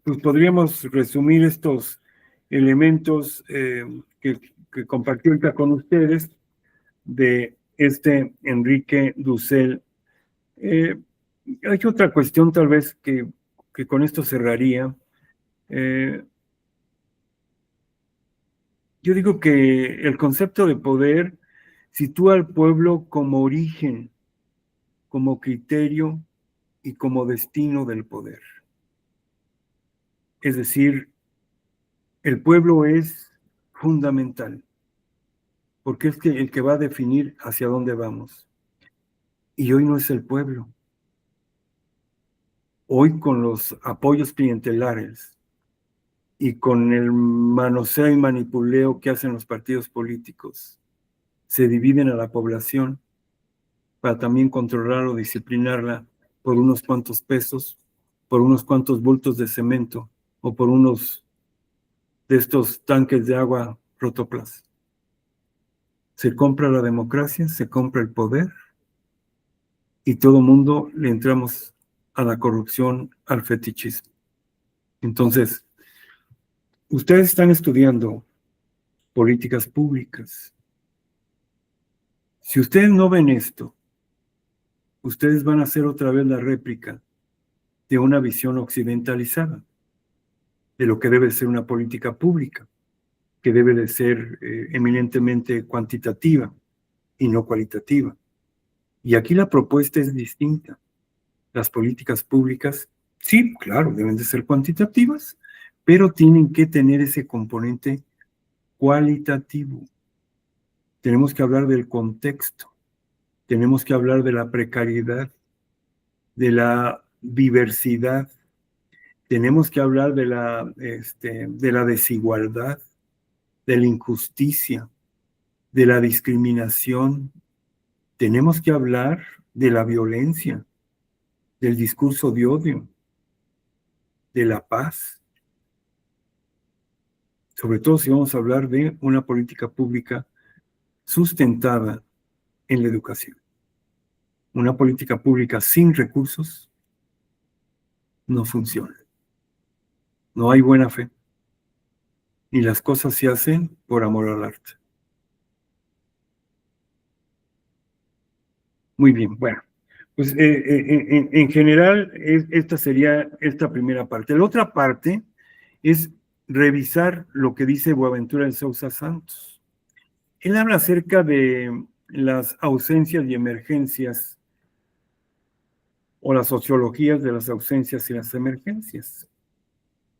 pues podríamos resumir estos elementos que compartí ahorita con ustedes de Enrique Dussel. Hay otra cuestión tal vez que con esto cerraría. Yo digo que el concepto de poder sitúa al pueblo como origen, como criterio y como destino del poder. Es decir, el pueblo es fundamental, porque es el que va a definir hacia dónde vamos. Y hoy no es el pueblo. Hoy con los apoyos clientelares y con el manoseo y manipuleo que hacen los partidos políticos, se dividen a la población para también controlar o disciplinarla por unos cuantos pesos, por unos cuantos bultos de cemento o por unos de estos tanques de agua Rotoplas. Se compra la democracia, se compra el poder y todo mundo le entramos a la corrupción, al fetichismo. Entonces, ustedes están estudiando políticas públicas. Si ustedes no ven esto, ustedes van a hacer otra vez la réplica de una visión occidentalizada de lo que debe ser una política pública, que debe de ser eminentemente cuantitativa y no cualitativa. Y aquí la propuesta es distinta. Las políticas públicas, sí, claro, deben de ser cuantitativas, pero tienen que tener ese componente cualitativo. Tenemos que hablar del contexto, tenemos que hablar de la precariedad, de la diversidad, tenemos que hablar de la desigualdad, de la injusticia, de la discriminación. Tenemos que hablar de la violencia, del discurso de odio, de la paz. Sobre todo si vamos a hablar de una política pública sustentada en la educación. Una política pública sin recursos no funciona. No hay buena fe. Y las cosas se hacen por amor al arte. Muy bien, bueno. Pues en general, esta sería esta primera parte. La otra parte es revisar lo que dice Boaventura de Sousa Santos. Él habla acerca de las ausencias y emergencias o las sociologías de las ausencias y las emergencias.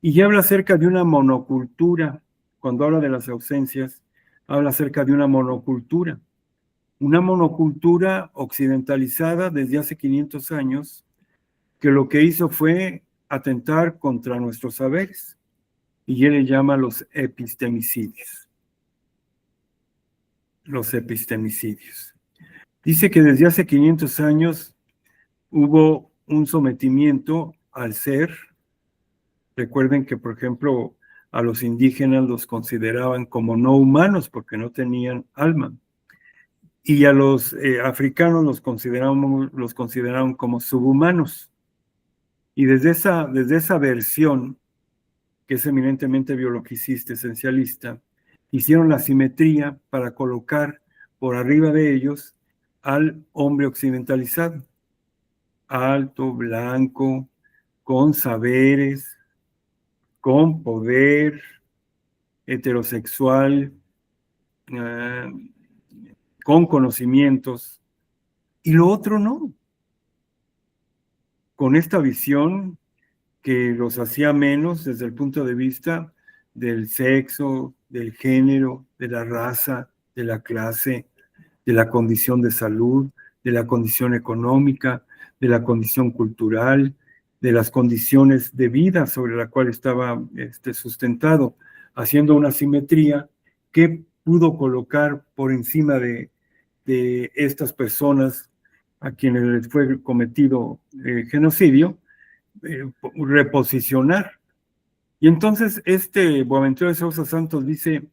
Y ya habla acerca de una monocultura. Cuando habla de las ausencias, habla acerca de una monocultura occidentalizada desde hace 500 años, que lo que hizo fue atentar contra nuestros saberes, y él le llama los epistemicidios. Los epistemicidios. Dice que desde hace 500 años hubo un sometimiento al ser. Recuerden que, por ejemplo, a los indígenas los consideraban como no humanos porque no tenían alma. Y a los africanos los consideraban como subhumanos. Y desde esa versión, que es eminentemente biologicista, esencialista, hicieron la simetría para colocar por arriba de ellos al hombre occidentalizado, alto, blanco, con saberes, con poder, heterosexual, con conocimientos, y lo otro no. Con esta visión que los hacía menos desde el punto de vista del sexo, del género, de la raza, de la clase, de la condición de salud, de la condición económica, de la condición cultural, de las condiciones de vida sobre la cual estaba sustentado, haciendo una simetría que pudo colocar por encima de estas personas a quienes les fue cometido genocidio, reposicionar. Y entonces Boaventura de Sousa Santos dice,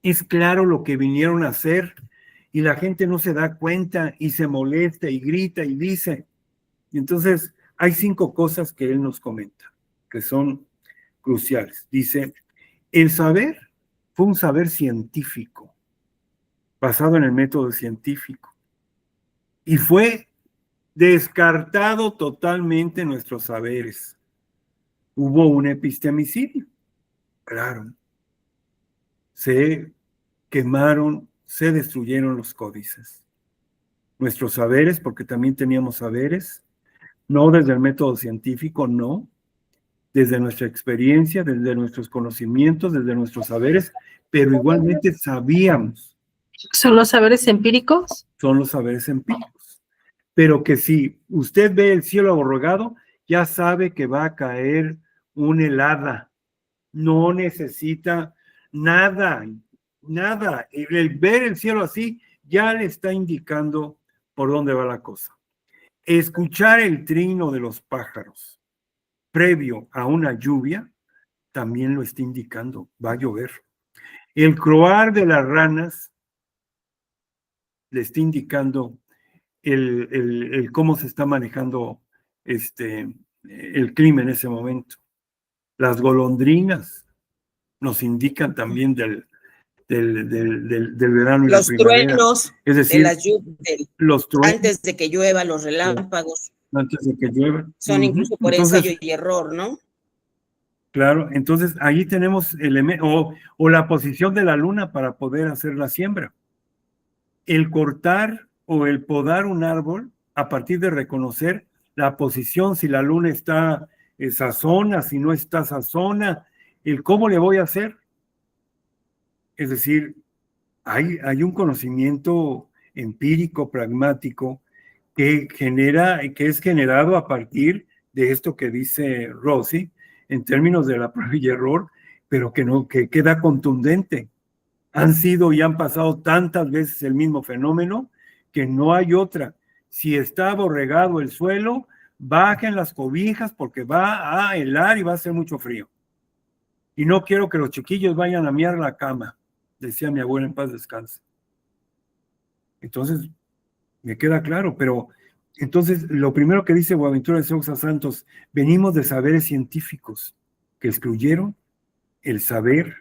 es claro lo que vinieron a hacer y la gente no se da cuenta y se molesta y grita y dice. Y entonces hay 5 cosas que él nos comenta, que son cruciales. Dice, el saber fue un saber científico, basado en el método científico, y fue descartado totalmente nuestros saberes. Hubo un epistemicidio, claro. Se quemaron, se destruyeron los códices. Nuestros saberes, porque también teníamos saberes, no desde el método científico, no, desde nuestra experiencia, desde nuestros conocimientos, desde nuestros saberes, pero igualmente sabíamos. ¿Son los saberes empíricos? Son los saberes empíricos. Pero que si usted ve el cielo aborregado, ya sabe que va a caer una helada. No necesita nada, nada. El ver el cielo así ya le está indicando por dónde va la cosa. Escuchar el trino de los pájaros previo a una lluvia también lo está indicando, va a llover. El croar de las ranas le está indicando el cómo se está manejando el clima en ese momento. Las golondrinas nos indican también del verano y los la primavera. Truenos, es decir, de las lluvias, los truenos, antes de que llueva, los relámpagos. Antes de que llueva. Son incluso por ensayo y error, ¿no? Claro, entonces ahí tenemos o la posición de la luna para poder hacer la siembra. El cortar o el podar un árbol a partir de reconocer la posición, si la luna está esa zona, si no está esa zona, el cómo le voy a hacer. Es decir, hay un conocimiento empírico, pragmático, que es generado a partir de esto que dice Rossi, en términos de la prueba y error, pero que queda contundente. Han sido y han pasado tantas veces el mismo fenómeno que no hay otra. Si está aborregado el suelo, bajen las cobijas porque va a helar y va a hacer mucho frío. Y no quiero que los chiquillos vayan a miar la cama, decía mi abuela en paz descanse. Entonces, me queda claro, pero entonces lo primero que dice Boaventura de Sousa Santos, venimos de saberes científicos que excluyeron el saber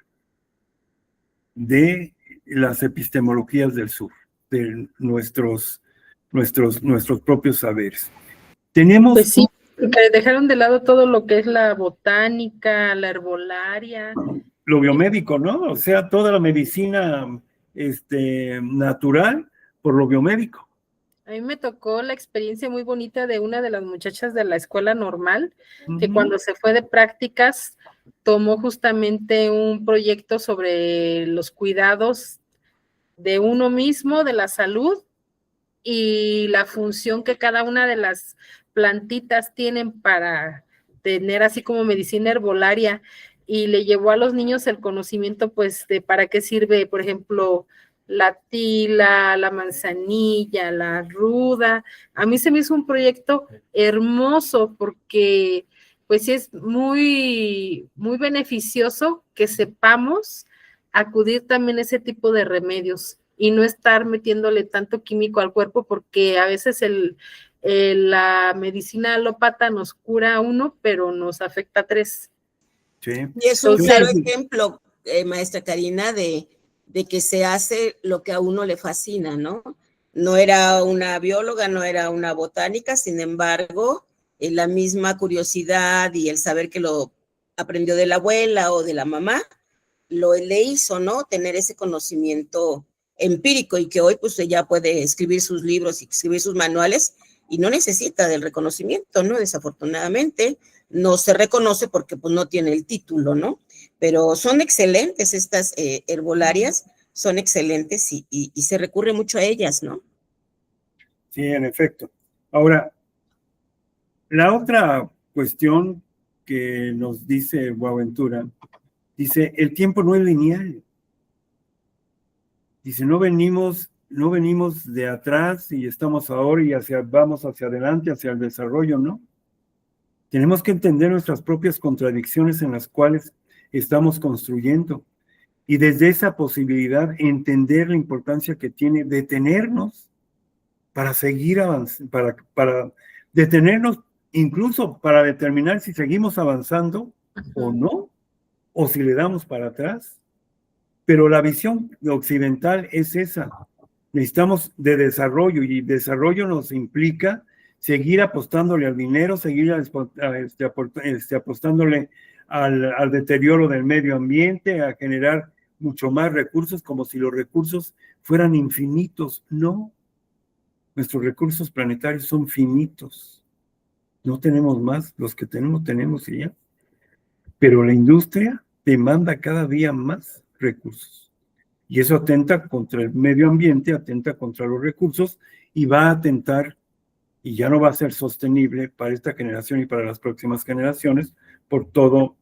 de las epistemologías del sur, de nuestros propios saberes. Tenemos... Pues sí, porque dejaron de lado todo lo que es la botánica, la herbolaria. Lo biomédico, ¿no? O sea, toda la medicina natural por lo biomédico. A mí me tocó la experiencia muy bonita de una de las muchachas de la escuela normal, que cuando se fue de prácticas tomó justamente un proyecto sobre los cuidados de uno mismo, de la salud y la función que cada una de las plantitas tienen para tener así como medicina herbolaria, y le llevó a los niños el conocimiento pues de para qué sirve, por ejemplo, la tila, la manzanilla, la ruda. A mí se me hizo un proyecto hermoso porque pues sí es muy, muy beneficioso que sepamos acudir también a ese tipo de remedios y no estar metiéndole tanto químico al cuerpo, porque a veces la medicina alópata nos cura a uno, pero nos afecta a 3. Sí. Y es un claro ejemplo, maestra Karina, de que se hace lo que a uno le fascina, ¿no? No era una bióloga, no era una botánica, sin embargo, la misma curiosidad y el saber que lo aprendió de la abuela o de la mamá, le hizo, ¿no? Tener ese conocimiento empírico, y que hoy pues ella puede escribir sus libros y escribir sus manuales y no necesita del reconocimiento, ¿no? Desafortunadamente, no se reconoce porque pues no tiene el título, ¿no? Pero son excelentes estas herbolarias, son excelentes y se recurre mucho a ellas, ¿no? Sí, en efecto. Ahora, la otra cuestión que nos dice Boaventura, dice, el tiempo no es lineal. Dice, no venimos de atrás y estamos ahora y vamos hacia adelante, hacia el desarrollo, ¿no? Tenemos que entender nuestras propias contradicciones en las cuales estamos construyendo y desde esa posibilidad entender la importancia que tiene detenernos para seguir avanzando, para detenernos incluso para determinar si seguimos avanzando o no, o si le damos para atrás. Pero la visión occidental es esa. Necesitamos de desarrollo y desarrollo nos implica seguir apostándole al dinero, seguir apostándole al deterioro del medio ambiente, a generar mucho más recursos, como si los recursos fueran infinitos. No, nuestros recursos planetarios son finitos. No tenemos más, los que tenemos y ya. Pero la industria demanda cada día más recursos. Y eso atenta contra el medio ambiente, atenta contra los recursos y va a atentar, y ya no va a ser sostenible para esta generación y para las próximas generaciones, por todo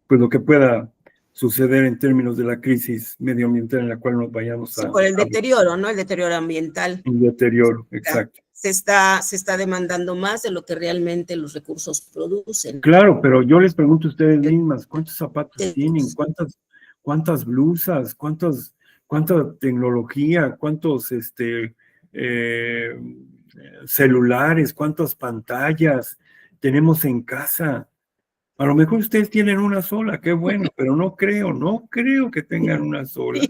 pues lo que pueda suceder en términos de la crisis medioambiental en la cual nos vayamos sí, por el deterioro, ¿no? El deterioro ambiental. El deterioro, exacto. Se está demandando más de lo que realmente los recursos producen. Claro, pero yo les pregunto a ustedes mismas, ¿cuántos zapatos tienen? ¿Cuántas blusas? ¿Cuánta tecnología? ¿Cuántos celulares? ¿Cuántas pantallas tenemos en casa? A lo mejor ustedes tienen una sola, qué bueno, pero no creo que tengan una sola,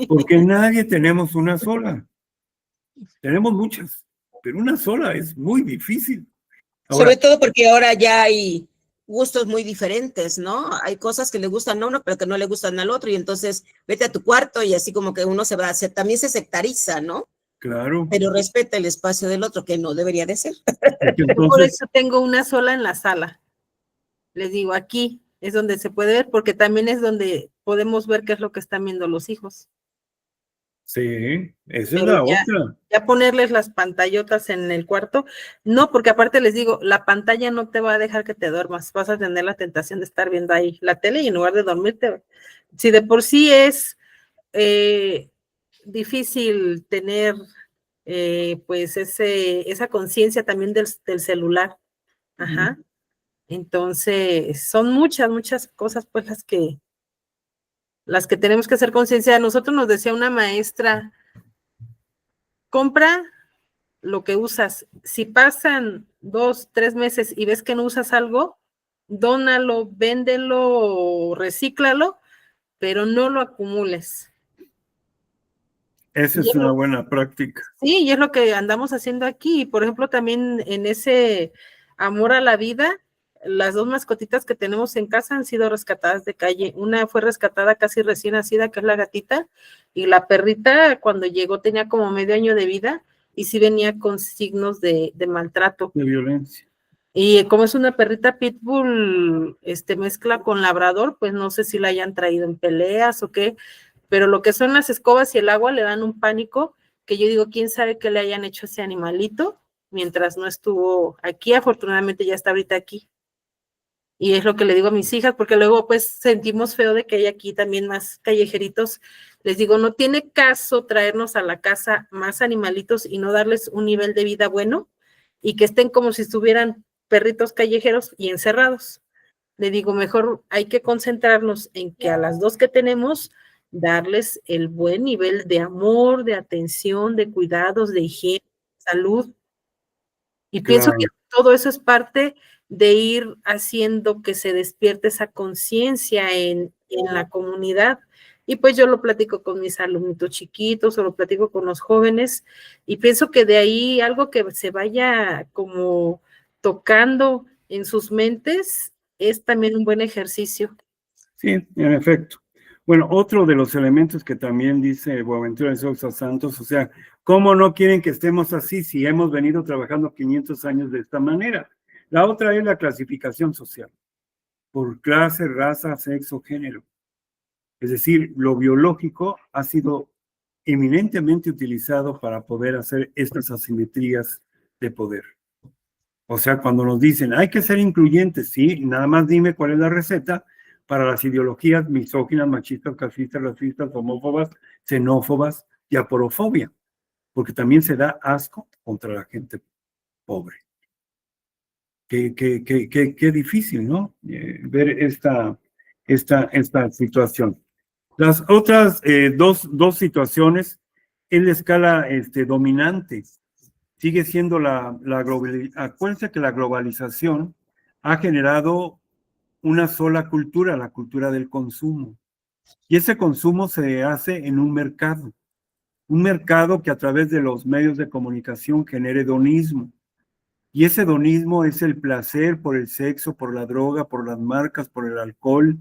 porque nadie tenemos una sola. Tenemos muchas, pero una sola es muy difícil. Ahora, sobre todo porque ahora ya hay gustos muy diferentes, ¿no? Hay cosas que le gustan a uno, pero que no le gustan al otro, y entonces vete a tu cuarto y así como que uno se va a hacer, también se sectariza, ¿no? Claro. Pero respeta el espacio del otro, que no debería de ser. Entonces, por eso tengo una sola en la sala. Les digo, aquí es donde se puede ver, porque también es donde podemos ver qué es lo que están viendo los hijos. Sí, esa es la otra. Ya ponerles las pantallotas en el cuarto, no, porque aparte les digo, la pantalla no te va a dejar que te duermas, vas a tener la tentación de estar viendo ahí la tele y en lugar de dormirte, si de por sí es difícil tener pues esa conciencia también del celular, ajá, entonces son muchas cosas pues las que tenemos que hacer conciencia. A nosotros nos decía una maestra, compra lo que usas. Si pasan 2, 3 meses y ves que no usas algo, dónalo, véndelo, recíclalo, pero no lo acumules. Esa es una buena práctica. Sí, y es lo que andamos haciendo aquí. Por ejemplo, también en ese amor a la vida, las 2 mascotitas que tenemos en casa han sido rescatadas de calle. Una fue rescatada casi recién nacida, que es la gatita, y la perrita cuando llegó tenía como medio año de vida y sí venía con signos de maltrato. De violencia. Y como es una perrita pitbull, mezcla con labrador, pues no sé si la hayan traído en peleas o qué, pero lo que son las escobas y el agua le dan un pánico que yo digo, quién sabe qué le hayan hecho a ese animalito mientras no estuvo aquí. Afortunadamente ya está ahorita aquí. Y es lo que le digo a mis hijas, porque luego pues sentimos feo de que hay aquí también más callejeritos. Les digo, no tiene caso traernos a la casa más animalitos y no darles un nivel de vida bueno y que estén como si estuvieran perritos callejeros y encerrados. Le digo, mejor hay que concentrarnos en que a las 2 que tenemos, darles el buen nivel de amor, de atención, de cuidados, de higiene, salud. Y pienso que todo eso es parte de ir haciendo que se despierte esa conciencia en la comunidad. Y pues yo lo platico con mis alumnitos chiquitos o lo platico con los jóvenes y pienso que de ahí algo que se vaya como tocando en sus mentes es también un buen ejercicio. Sí, en efecto. Bueno, otro de los elementos que también dice Boaventura de Sousa Santos, o sea, ¿cómo no quieren que estemos así si hemos venido trabajando 500 años de esta manera? La otra es la clasificación social, por clase, raza, sexo, género. Es decir, lo biológico ha sido eminentemente utilizado para poder hacer estas asimetrías de poder. O sea, cuando nos dicen, hay que ser incluyentes, sí, nada más dime cuál es la receta para las ideologías misóginas, machistas, clasistas, racistas, homófobas, xenófobas y aporofobia, porque también se da asco contra la gente pobre. Qué difícil, ¿no? Ver esta situación. Las otras dos situaciones es la escala dominante. Sigue siendo la globalización. Acuérdense que la globalización ha generado una sola cultura, la cultura del consumo. Y ese consumo se hace en un mercado que a través de los medios de comunicación genera hedonismo. Y ese hedonismo es el placer por el sexo, por la droga, por las marcas, por el alcohol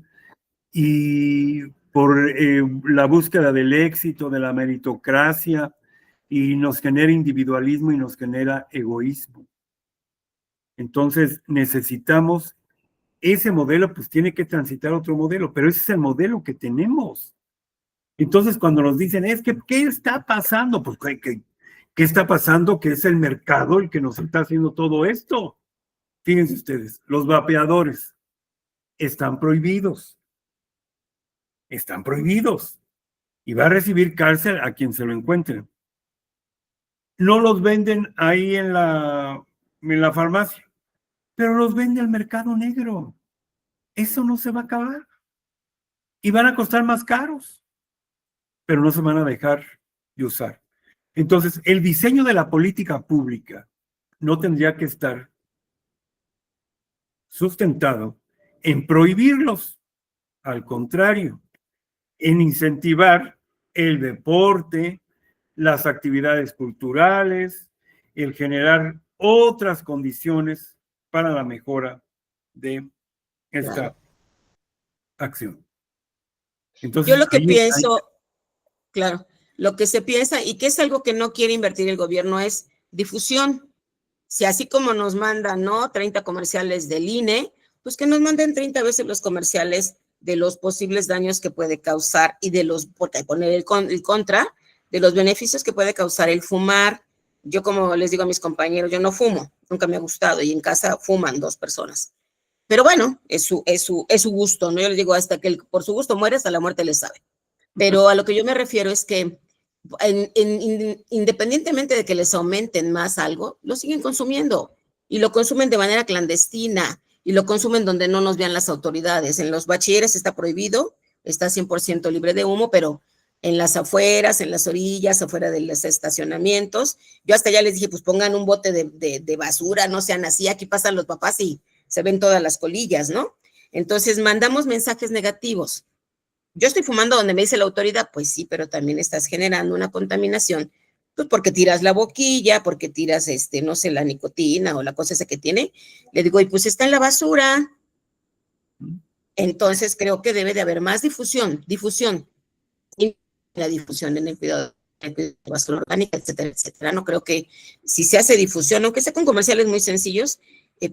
y por la búsqueda del éxito, de la meritocracia, y nos genera individualismo y nos genera egoísmo. Entonces necesitamos ese modelo, pues tiene que transitar otro modelo, pero ese es el modelo que tenemos. Entonces cuando nos dicen, es que, ¿qué está pasando? Pues, ¿qué está pasando? Que es el mercado el que nos está haciendo todo esto. Fíjense ustedes, los vapeadores están prohibidos. Están prohibidos. Y va a recibir cárcel a quien se lo encuentre. No los venden ahí en la farmacia, pero los vende el mercado negro. Eso no se va a acabar. Y van a costar más caros, pero no se van a dejar de usar. Entonces, el diseño de la política pública no tendría que estar sustentado en prohibirlos. Al contrario, en incentivar el deporte, las actividades culturales, el generar otras condiciones para la mejora de esta acción. Entonces, yo lo que pienso, claro, lo que se piensa y que es algo que no quiere invertir el gobierno es difusión. Si así como nos mandan, ¿no? 30 comerciales del INE, pues que nos manden 30 veces los comerciales de los posibles daños que puede causar y de los, porque hay que poner el contra, de los beneficios que puede causar el fumar. Yo, como les digo a mis compañeros, yo no fumo, nunca me ha gustado, y en casa fuman 2 personas. Pero bueno, es su gusto, ¿no? Yo les digo, hasta que por su gusto muere, hasta la muerte le sabe. Pero a lo que yo me refiero es que independientemente de que les aumenten más algo, lo siguen consumiendo y lo consumen de manera clandestina y lo consumen donde no nos vean las autoridades. En los bachilleres está prohibido, está 100% libre de humo, pero en las afueras, en las orillas, afuera de los estacionamientos, yo hasta ya les dije, pues pongan un bote de basura, no sean así, aquí pasan los papás y se ven todas las colillas, ¿no? Entonces mandamos mensajes negativos. Yo estoy fumando donde me dice la autoridad, pues sí, pero también estás generando una contaminación, pues porque tiras la boquilla, porque tiras, no sé, la nicotina o la cosa esa que tiene. Le digo, y pues está en la basura. Entonces creo que debe de haber más difusión, y la difusión en el cuidado de la basura orgánica, etcétera, etcétera. No creo que si se hace difusión, aunque sea con comerciales muy sencillos,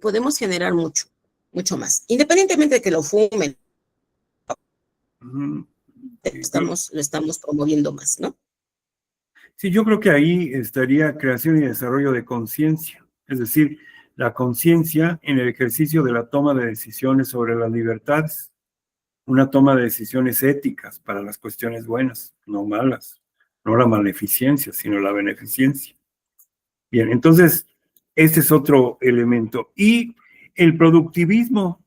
podemos generar mucho más, independientemente de que lo fumen. Lo estamos promoviendo más, ¿no? Sí, yo creo que ahí estaría creación y desarrollo de conciencia, es decir, la conciencia en el ejercicio de la toma de decisiones sobre las libertades, una toma de decisiones éticas para las cuestiones buenas, no malas, no la maleficencia, sino la beneficencia. Bien, entonces, ese es otro elemento. Y el productivismo,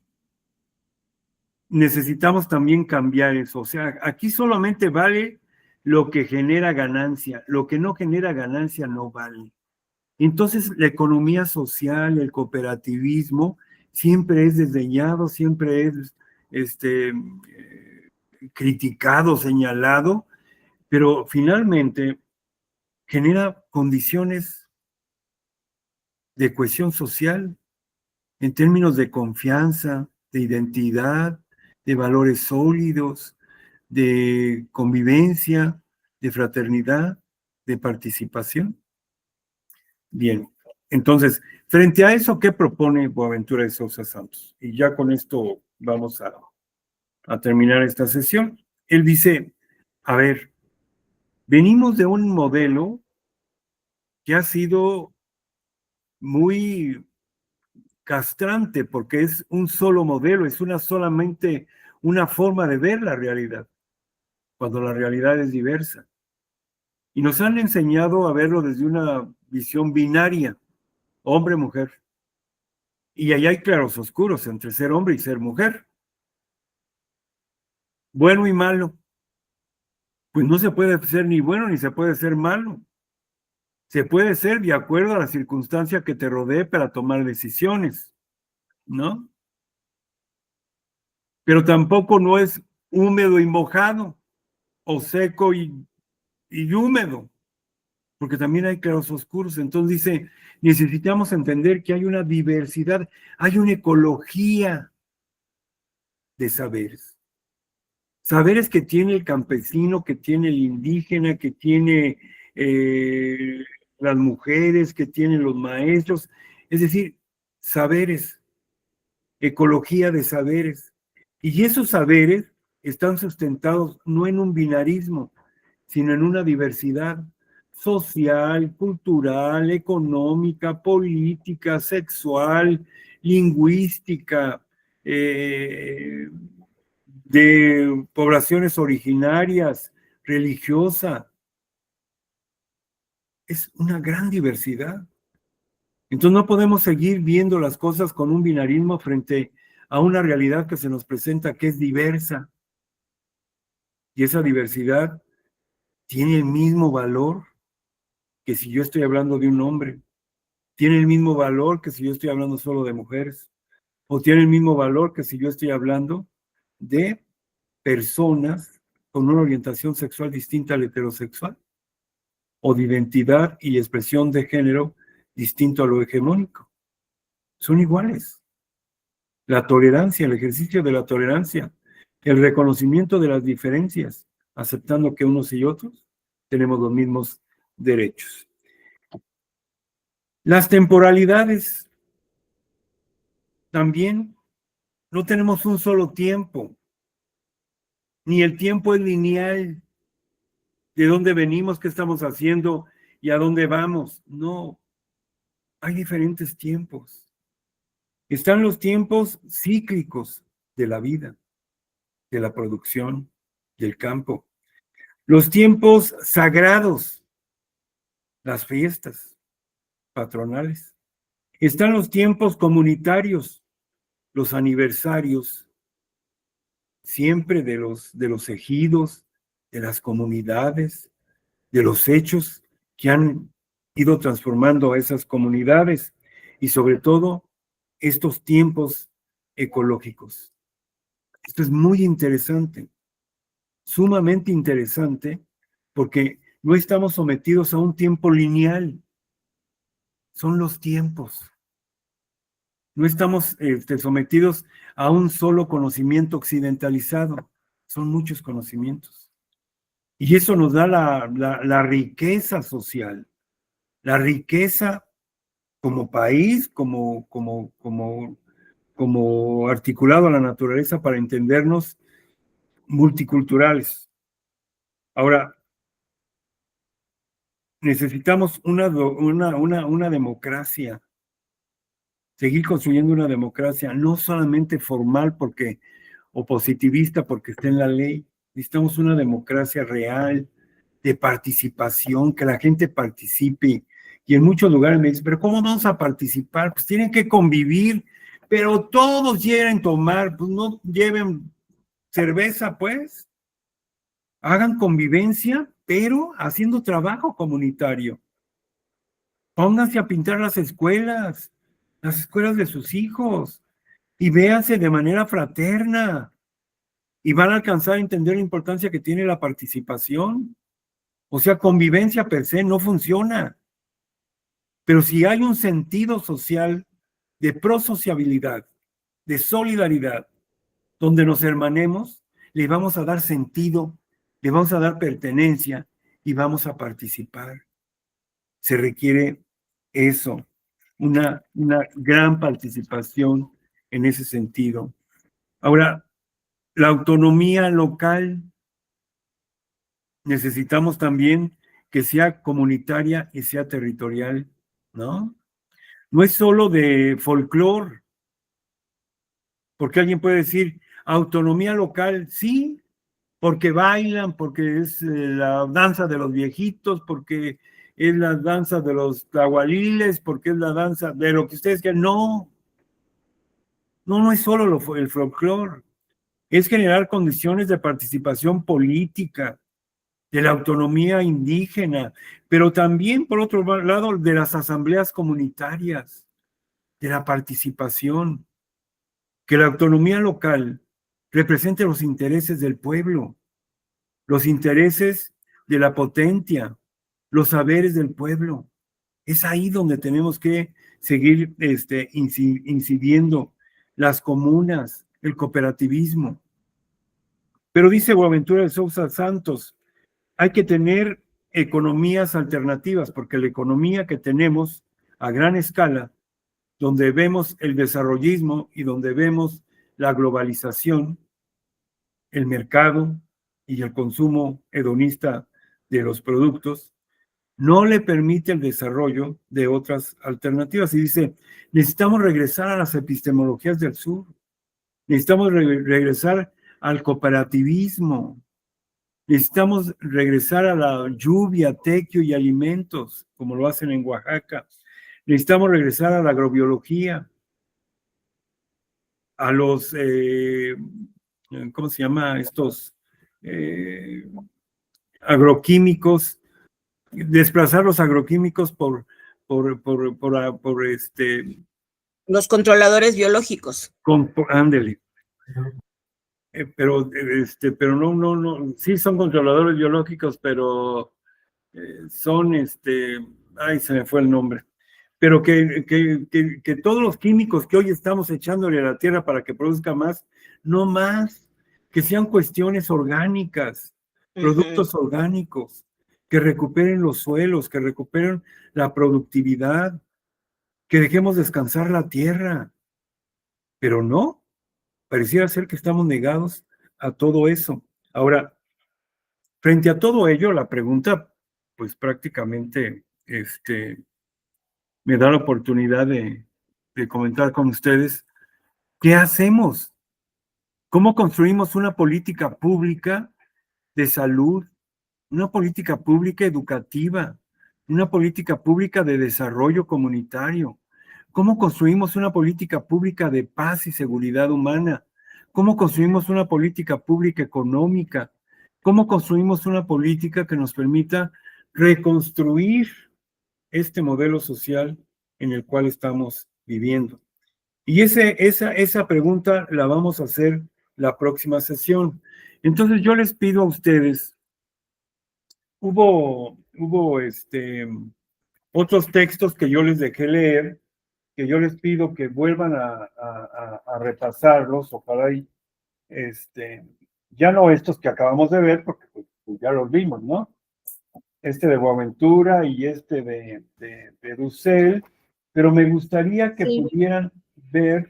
necesitamos también cambiar eso. O sea, aquí solamente vale lo que genera ganancia. Lo que no genera ganancia no vale. Entonces, la economía social, el cooperativismo, siempre es desdeñado, siempre es criticado, señalado, pero finalmente genera condiciones de cohesión social en términos de confianza, de identidad, de valores sólidos, de convivencia, de fraternidad, de participación. Bien, entonces, frente a eso, ¿qué propone Boaventura de Sousa Santos? Y ya con esto vamos a terminar esta sesión. Él dice, a ver, venimos de un modelo que ha sido muy castrante porque es un solo modelo, es solamente una forma de ver la realidad, cuando la realidad es diversa. Y nos han enseñado a verlo desde una visión binaria, hombre-mujer. Y ahí hay claros oscuros entre ser hombre y ser mujer. Bueno y malo. Pues no se puede ser ni bueno ni se puede ser malo. Se puede ser de acuerdo a la circunstancia que te rodee para tomar decisiones, ¿no? Pero tampoco no es húmedo y mojado, o seco y húmedo, porque también hay claros oscuros. Entonces dice, necesitamos entender que hay una diversidad, hay una ecología de saberes. Saberes que tiene el campesino, que tiene el indígena, que tiene las mujeres, que tienen los maestros, es decir, saberes, ecología de saberes. Y esos saberes están sustentados no en un binarismo, sino en una diversidad social, cultural, económica, política, sexual, lingüística, de poblaciones originarias, religiosa. Es una gran diversidad. Entonces no podemos seguir viendo las cosas con un binarismo frente a una realidad que se nos presenta que es diversa. Y esa diversidad tiene el mismo valor que si yo estoy hablando de un hombre. Tiene el mismo valor que si yo estoy hablando solo de mujeres. O tiene el mismo valor que si yo estoy hablando de personas con una orientación sexual distinta al heterosexual. O de identidad y expresión de género distinto a lo hegemónico. Son iguales. La tolerancia, el ejercicio de la tolerancia, el reconocimiento de las diferencias, aceptando que unos y otros tenemos los mismos derechos. Las temporalidades también no tenemos un solo tiempo, ni el tiempo es lineal, de dónde venimos, qué estamos haciendo y a dónde vamos. No, hay diferentes tiempos. Están los tiempos cíclicos de la vida, de la producción, del campo. Los tiempos sagrados, las fiestas patronales. Están los tiempos comunitarios, los aniversarios, siempre de los ejidos, de las comunidades, de los hechos que han ido transformando a esas comunidades y sobre todo estos tiempos ecológicos. Esto es muy interesante, sumamente interesante, porque no estamos sometidos a un tiempo lineal, son los tiempos. No estamos sometidos a un solo conocimiento occidentalizado, son muchos conocimientos. Y eso nos da la riqueza social, la riqueza como país, como articulado a la naturaleza para entendernos multiculturales. Ahora, necesitamos una democracia, seguir construyendo una democracia, no solamente formal o positivista porque está en la ley. Necesitamos una democracia real, de participación, que la gente participe. Y en muchos lugares me dicen, pero ¿cómo vamos a participar? Pues tienen que convivir, pero todos quieren tomar, pues no lleven cerveza, pues. Hagan convivencia, pero haciendo trabajo comunitario. Pónganse a pintar las escuelas de sus hijos, y véanse de manera fraterna, y van a alcanzar a entender la importancia que tiene la participación. O sea, convivencia per se no funciona. Pero si hay un sentido social de prosociabilidad, de solidaridad, donde nos hermanemos, le vamos a dar sentido, le vamos a dar pertenencia y vamos a participar. Se requiere eso, una gran participación en ese sentido. Ahora, la autonomía local, necesitamos también que sea comunitaria y sea territorial, ¿no? No es solo de folclore, porque alguien puede decir autonomía local, sí, porque bailan, porque es la danza de los viejitos, porque es la danza de los tlahualiles, porque es la danza de lo que ustedes quieran. No, no es solo el folclore, es generar condiciones de participación política, de la autonomía indígena, pero también, por otro lado, de las asambleas comunitarias, de la participación, que la autonomía local represente los intereses del pueblo, los intereses de la potencia, los saberes del pueblo. Es ahí donde tenemos que seguir incidiendo, las comunas, el cooperativismo. Pero dice Boaventura de Sousa Santos, hay que tener economías alternativas, porque la economía que tenemos a gran escala, donde vemos el desarrollismo y donde vemos la globalización, el mercado y el consumo hedonista de los productos, no le permite el desarrollo de otras alternativas. Y dice, necesitamos regresar a las epistemologías del sur, necesitamos regresar al cooperativismo, necesitamos regresar a la lluvia, tequio y alimentos, como lo hacen en Oaxaca. Necesitamos regresar a la agrobiología, a los, ¿cómo se llama? Estos agroquímicos, desplazar los agroquímicos por los controladores biológicos. Ándele. Pero no, sí son controladores biológicos, pero son, ay, se me fue el nombre, pero que todos los químicos que hoy estamos echándole a la tierra para que produzca más, no más, que sean cuestiones orgánicas, productos orgánicos, que recuperen los suelos, que recuperen la productividad, que dejemos descansar la tierra, pero no, pareciera ser que estamos negados a todo eso. Ahora, frente a todo ello, la pregunta, pues prácticamente, me da la oportunidad de comentar con ustedes, ¿qué hacemos? ¿Cómo construimos una política pública de salud, una política pública educativa, una política pública de desarrollo comunitario? ¿Cómo construimos una política pública de paz y seguridad humana? ¿Cómo construimos una política pública económica? ¿Cómo construimos una política que nos permita reconstruir este modelo social en el cual estamos viviendo? Y esa pregunta la vamos a hacer la próxima sesión. Entonces yo les pido a ustedes, hubo otros textos que yo les dejé leer, que yo les pido que vuelvan a repasarlos, ojalá ya no estos que acabamos de ver, porque pues, ya los vimos, ¿no? De Boaventura y de Dussel, pero me gustaría que pudieran ver.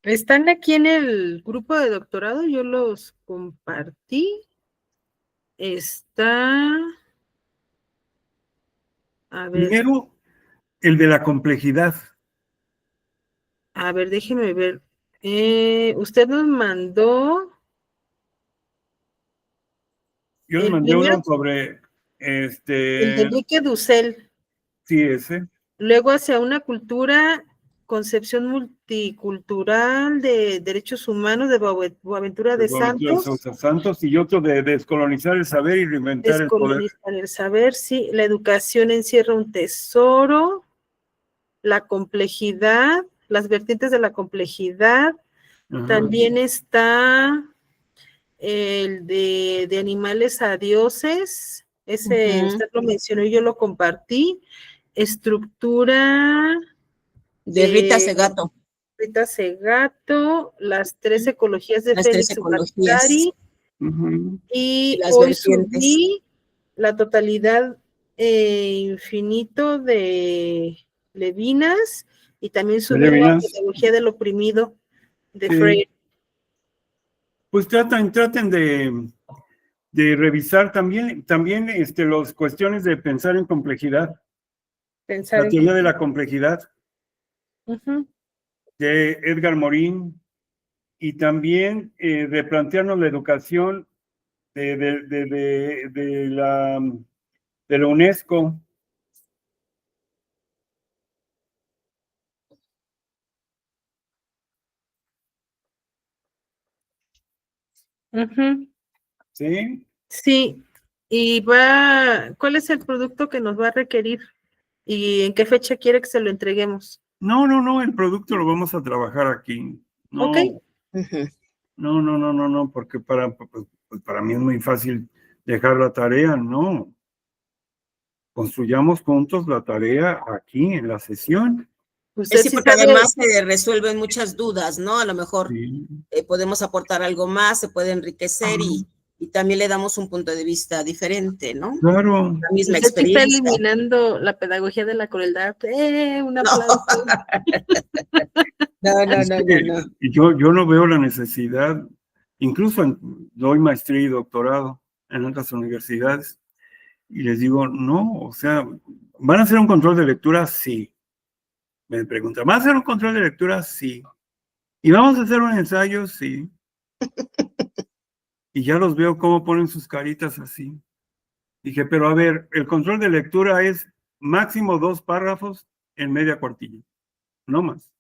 Están aquí en el grupo de doctorado, yo los compartí. Está, a ver. Primero, el de la complejidad. A ver, déjeme ver. Usted nos mandó. Yo les mandé uno sobre el de Enrique Dussel. Sí, ese. Luego hacia una cultura, concepción multicultural de derechos humanos de Boaventura de Santos, y otro de descolonizar el saber y reinventar el poder. Descolonizar el saber, sí. La educación encierra un tesoro, la complejidad, las vertientes de la complejidad. Ajá. También está el de animales a dioses, ese usted lo mencionó y yo lo compartí. Estructura de Rita Segato. Rita Segato, las 3 ecologías de Las 3 Félix ecologías. Ubartari, Ujú. y Las hoy vertientes. subí la totalidad infinito de Levinas, y también subí la Levinas. pedagogía del oprimido de Sí. Freire. Pues traten de revisar también las cuestiones de pensar en complejidad, Pensar la en teoría de la complejidad Ujú. de Edgar Morin, y también de plantearnos la educación de la UNESCO. Ujú. ¿Sí? Sí, y ¿cuál es el producto que nos va a requerir y en qué fecha quiere que se lo entreguemos? No, el producto lo vamos a trabajar aquí. No, Ok. Ujú. no, porque pues para mí es muy fácil dejar la tarea, no. Construyamos juntos la tarea aquí en la sesión. Usted Sí, sí porque sabe, además se resuelven muchas dudas, ¿no? A lo mejor Sí. podemos aportar algo más, se puede enriquecer y también le damos un punto de vista diferente, ¿no? Claro. La misma usted sí está experiencia. eliminando la pedagogía de la crueldad. Un No. aplauso. Es que yo no veo la necesidad, incluso doy maestría y doctorado en otras universidades, y les digo, no, o sea, ¿van a hacer un control de lectura? Sí. Me preguntan, ¿van a hacer un control de lectura? Sí. ¿Y vamos a hacer un ensayo? Sí. Y ya los veo cómo ponen sus caritas así. Dije, pero a ver, el control de lectura es máximo 2 párrafos en media cuartilla, no más.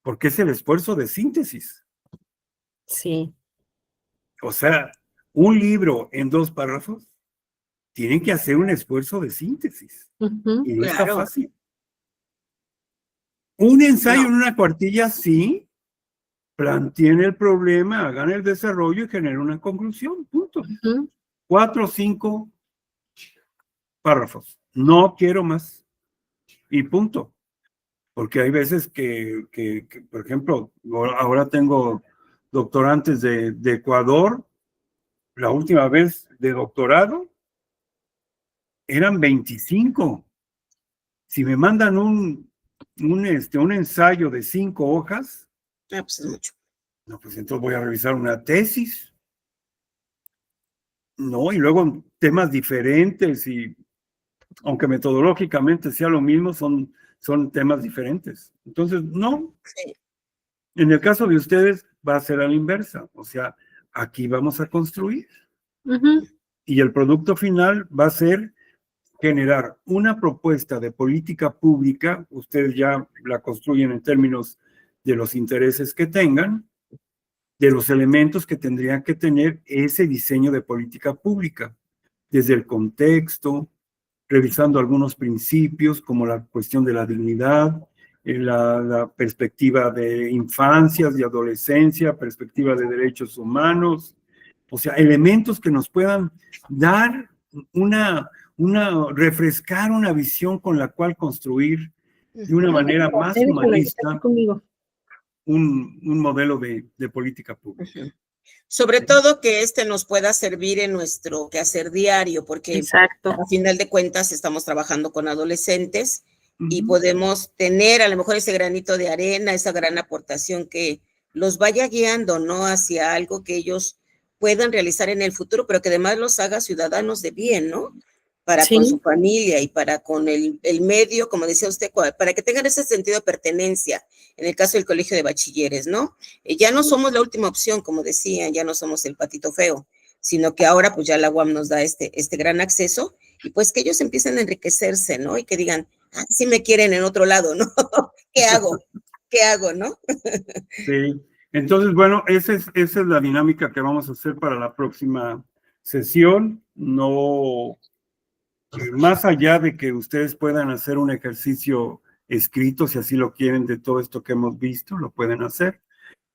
Porque es el esfuerzo de síntesis. Sí. O sea, un libro en 2 párrafos tienen que hacer un esfuerzo de síntesis. Ujú. Y no está Claro. fácil. Un ensayo No. en una cuartilla, sí, planteen el problema, hagan el desarrollo y generen una conclusión. Punto. Ujú. 4 o 5 párrafos. No quiero más. Y punto. Porque hay veces que, por ejemplo, ahora tengo doctorantes de Ecuador. La última vez de doctorado eran 25. Si me mandan un ensayo de 5 hojas, Pues es mucho. no, pues entonces voy a revisar una tesis. No, y luego temas diferentes, y aunque metodológicamente sea lo mismo, son temas diferentes. Entonces, no. Sí. En el caso de ustedes va a ser a la inversa. O sea, aquí vamos a construir. Ujú. Y el producto final va a ser generar una propuesta de política pública. Ustedes ya la construyen en términos de los intereses que tengan, de los elementos que tendrían que tener ese diseño de política pública, desde el contexto, revisando algunos principios como la cuestión de la dignidad, la perspectiva de infancias y adolescencia, perspectiva de derechos humanos, o sea, elementos que nos puedan dar refrescar una visión con la cual construir de una manera más humanista un modelo de política pública. Ujú. Sobre todo que nos pueda servir en nuestro quehacer diario, porque Exacto. a final de cuentas estamos trabajando con adolescentes y Ujú. podemos tener a lo mejor ese granito de arena, esa gran aportación que los vaya guiando, ¿no? Hacia algo que ellos puedan realizar en el futuro, pero que además los haga ciudadanos de bien, ¿no? Para con su familia y para con el medio, como decía usted, para que tengan ese sentido de pertenencia, en el caso del colegio de bachilleres, ¿no? Ya no somos la última opción, como decían, ya no somos el patito feo, sino que ahora pues ya la UAM nos da este gran acceso y pues que ellos empiecen a enriquecerse, ¿no? Y que digan, sí me quieren en otro lado, ¿no? ¿Qué hago? ¿Qué hago, no? Sí. Entonces, bueno, esa es la dinámica que vamos a hacer para la próxima sesión. No, más allá de que ustedes puedan hacer un ejercicio escrito, si así lo quieren, de todo esto que hemos visto, lo pueden hacer.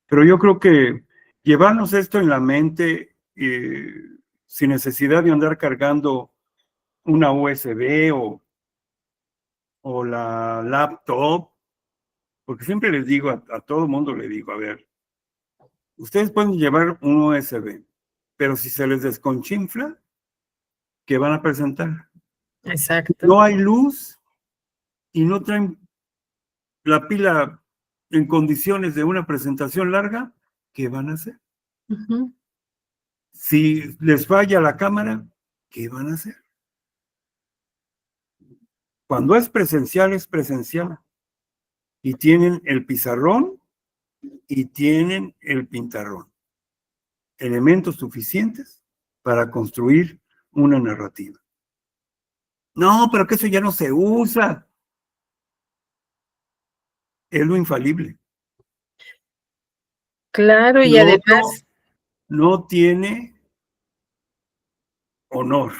Pero yo creo que llevarnos esto en la mente, sin necesidad de andar cargando una USB o la laptop, porque siempre les digo, a todo mundo le digo, a ver, ustedes pueden llevar un USB, pero si se les desconchinfla, ¿qué van a presentar? Exacto. No hay luz y no traen la pila en condiciones de una presentación larga, ¿qué van a hacer? Ujú. Si les falla la cámara, ¿qué van a hacer? Cuando es presencial, es presencial. Y tienen el pizarrón y tienen el pintarrón. Elementos suficientes para construir una narrativa. No, pero que eso ya no se usa. Es lo infalible. Claro, y Lo además, otro no tiene honor.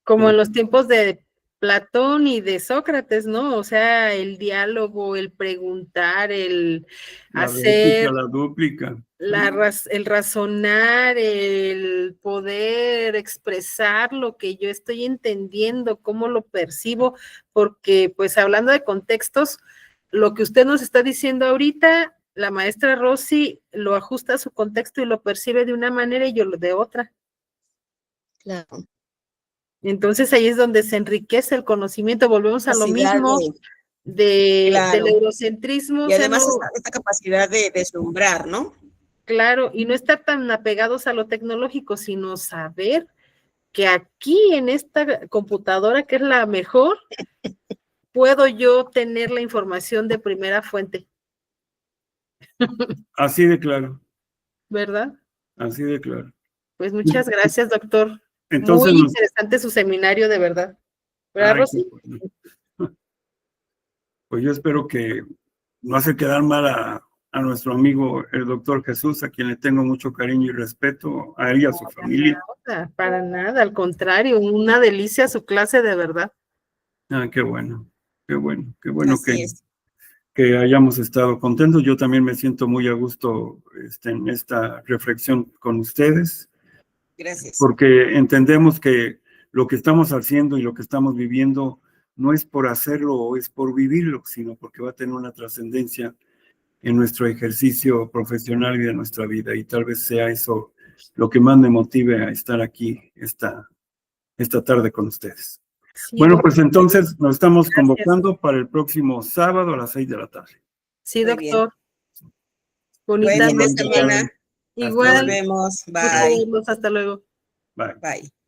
como en los tiempos de Platón y de Sócrates, ¿no? O sea, el diálogo, el preguntar, el La hacer, réplica, la dúplica. el razonar, el poder expresar lo que yo estoy entendiendo, cómo lo percibo, porque pues hablando de contextos, lo que usted nos está diciendo ahorita, la maestra Rosy lo ajusta a su contexto y lo percibe de una manera y yo de otra. Claro. Entonces ahí es donde se enriquece el conocimiento, volvemos a lo mismo del claro. eurocentrismo. Y además o sea, esta capacidad de deslumbrar, ¿no? claro, y no estar tan apegados a lo tecnológico, sino saber que aquí en esta computadora, que es la mejor, puedo yo tener la información de primera fuente. Así de claro. ¿Verdad? Así de claro. Pues muchas gracias, doctor. Entonces muy interesante su seminario, de verdad. ¿Verdad, Rosy? Pues yo espero que no hace quedar mal a nuestro amigo el doctor Jesús, a quien le tengo mucho cariño y respeto, a él y a su familia. Para nada, al contrario, una delicia su clase, de verdad. Ah, qué bueno, qué bueno, qué bueno Así es. que hayamos estado contentos. Yo también me siento muy a gusto en esta reflexión con ustedes. Gracias. Porque entendemos que lo que estamos haciendo y lo que estamos viviendo no es por hacerlo o es por vivirlo, sino porque va a tener una trascendencia en nuestro ejercicio profesional y de nuestra vida. Y tal vez sea eso lo que más me motive a estar aquí esta tarde con ustedes. Sí, bueno, pues doctor. entonces nos estamos Gracias. Convocando para el próximo sábado a las 6 de la tarde. Sí, Muy doctor. Buen Bonita fin de noche. semana. Igual. Nos vemos. Gusto Bye. verlos. Hasta luego. Bye. Bye.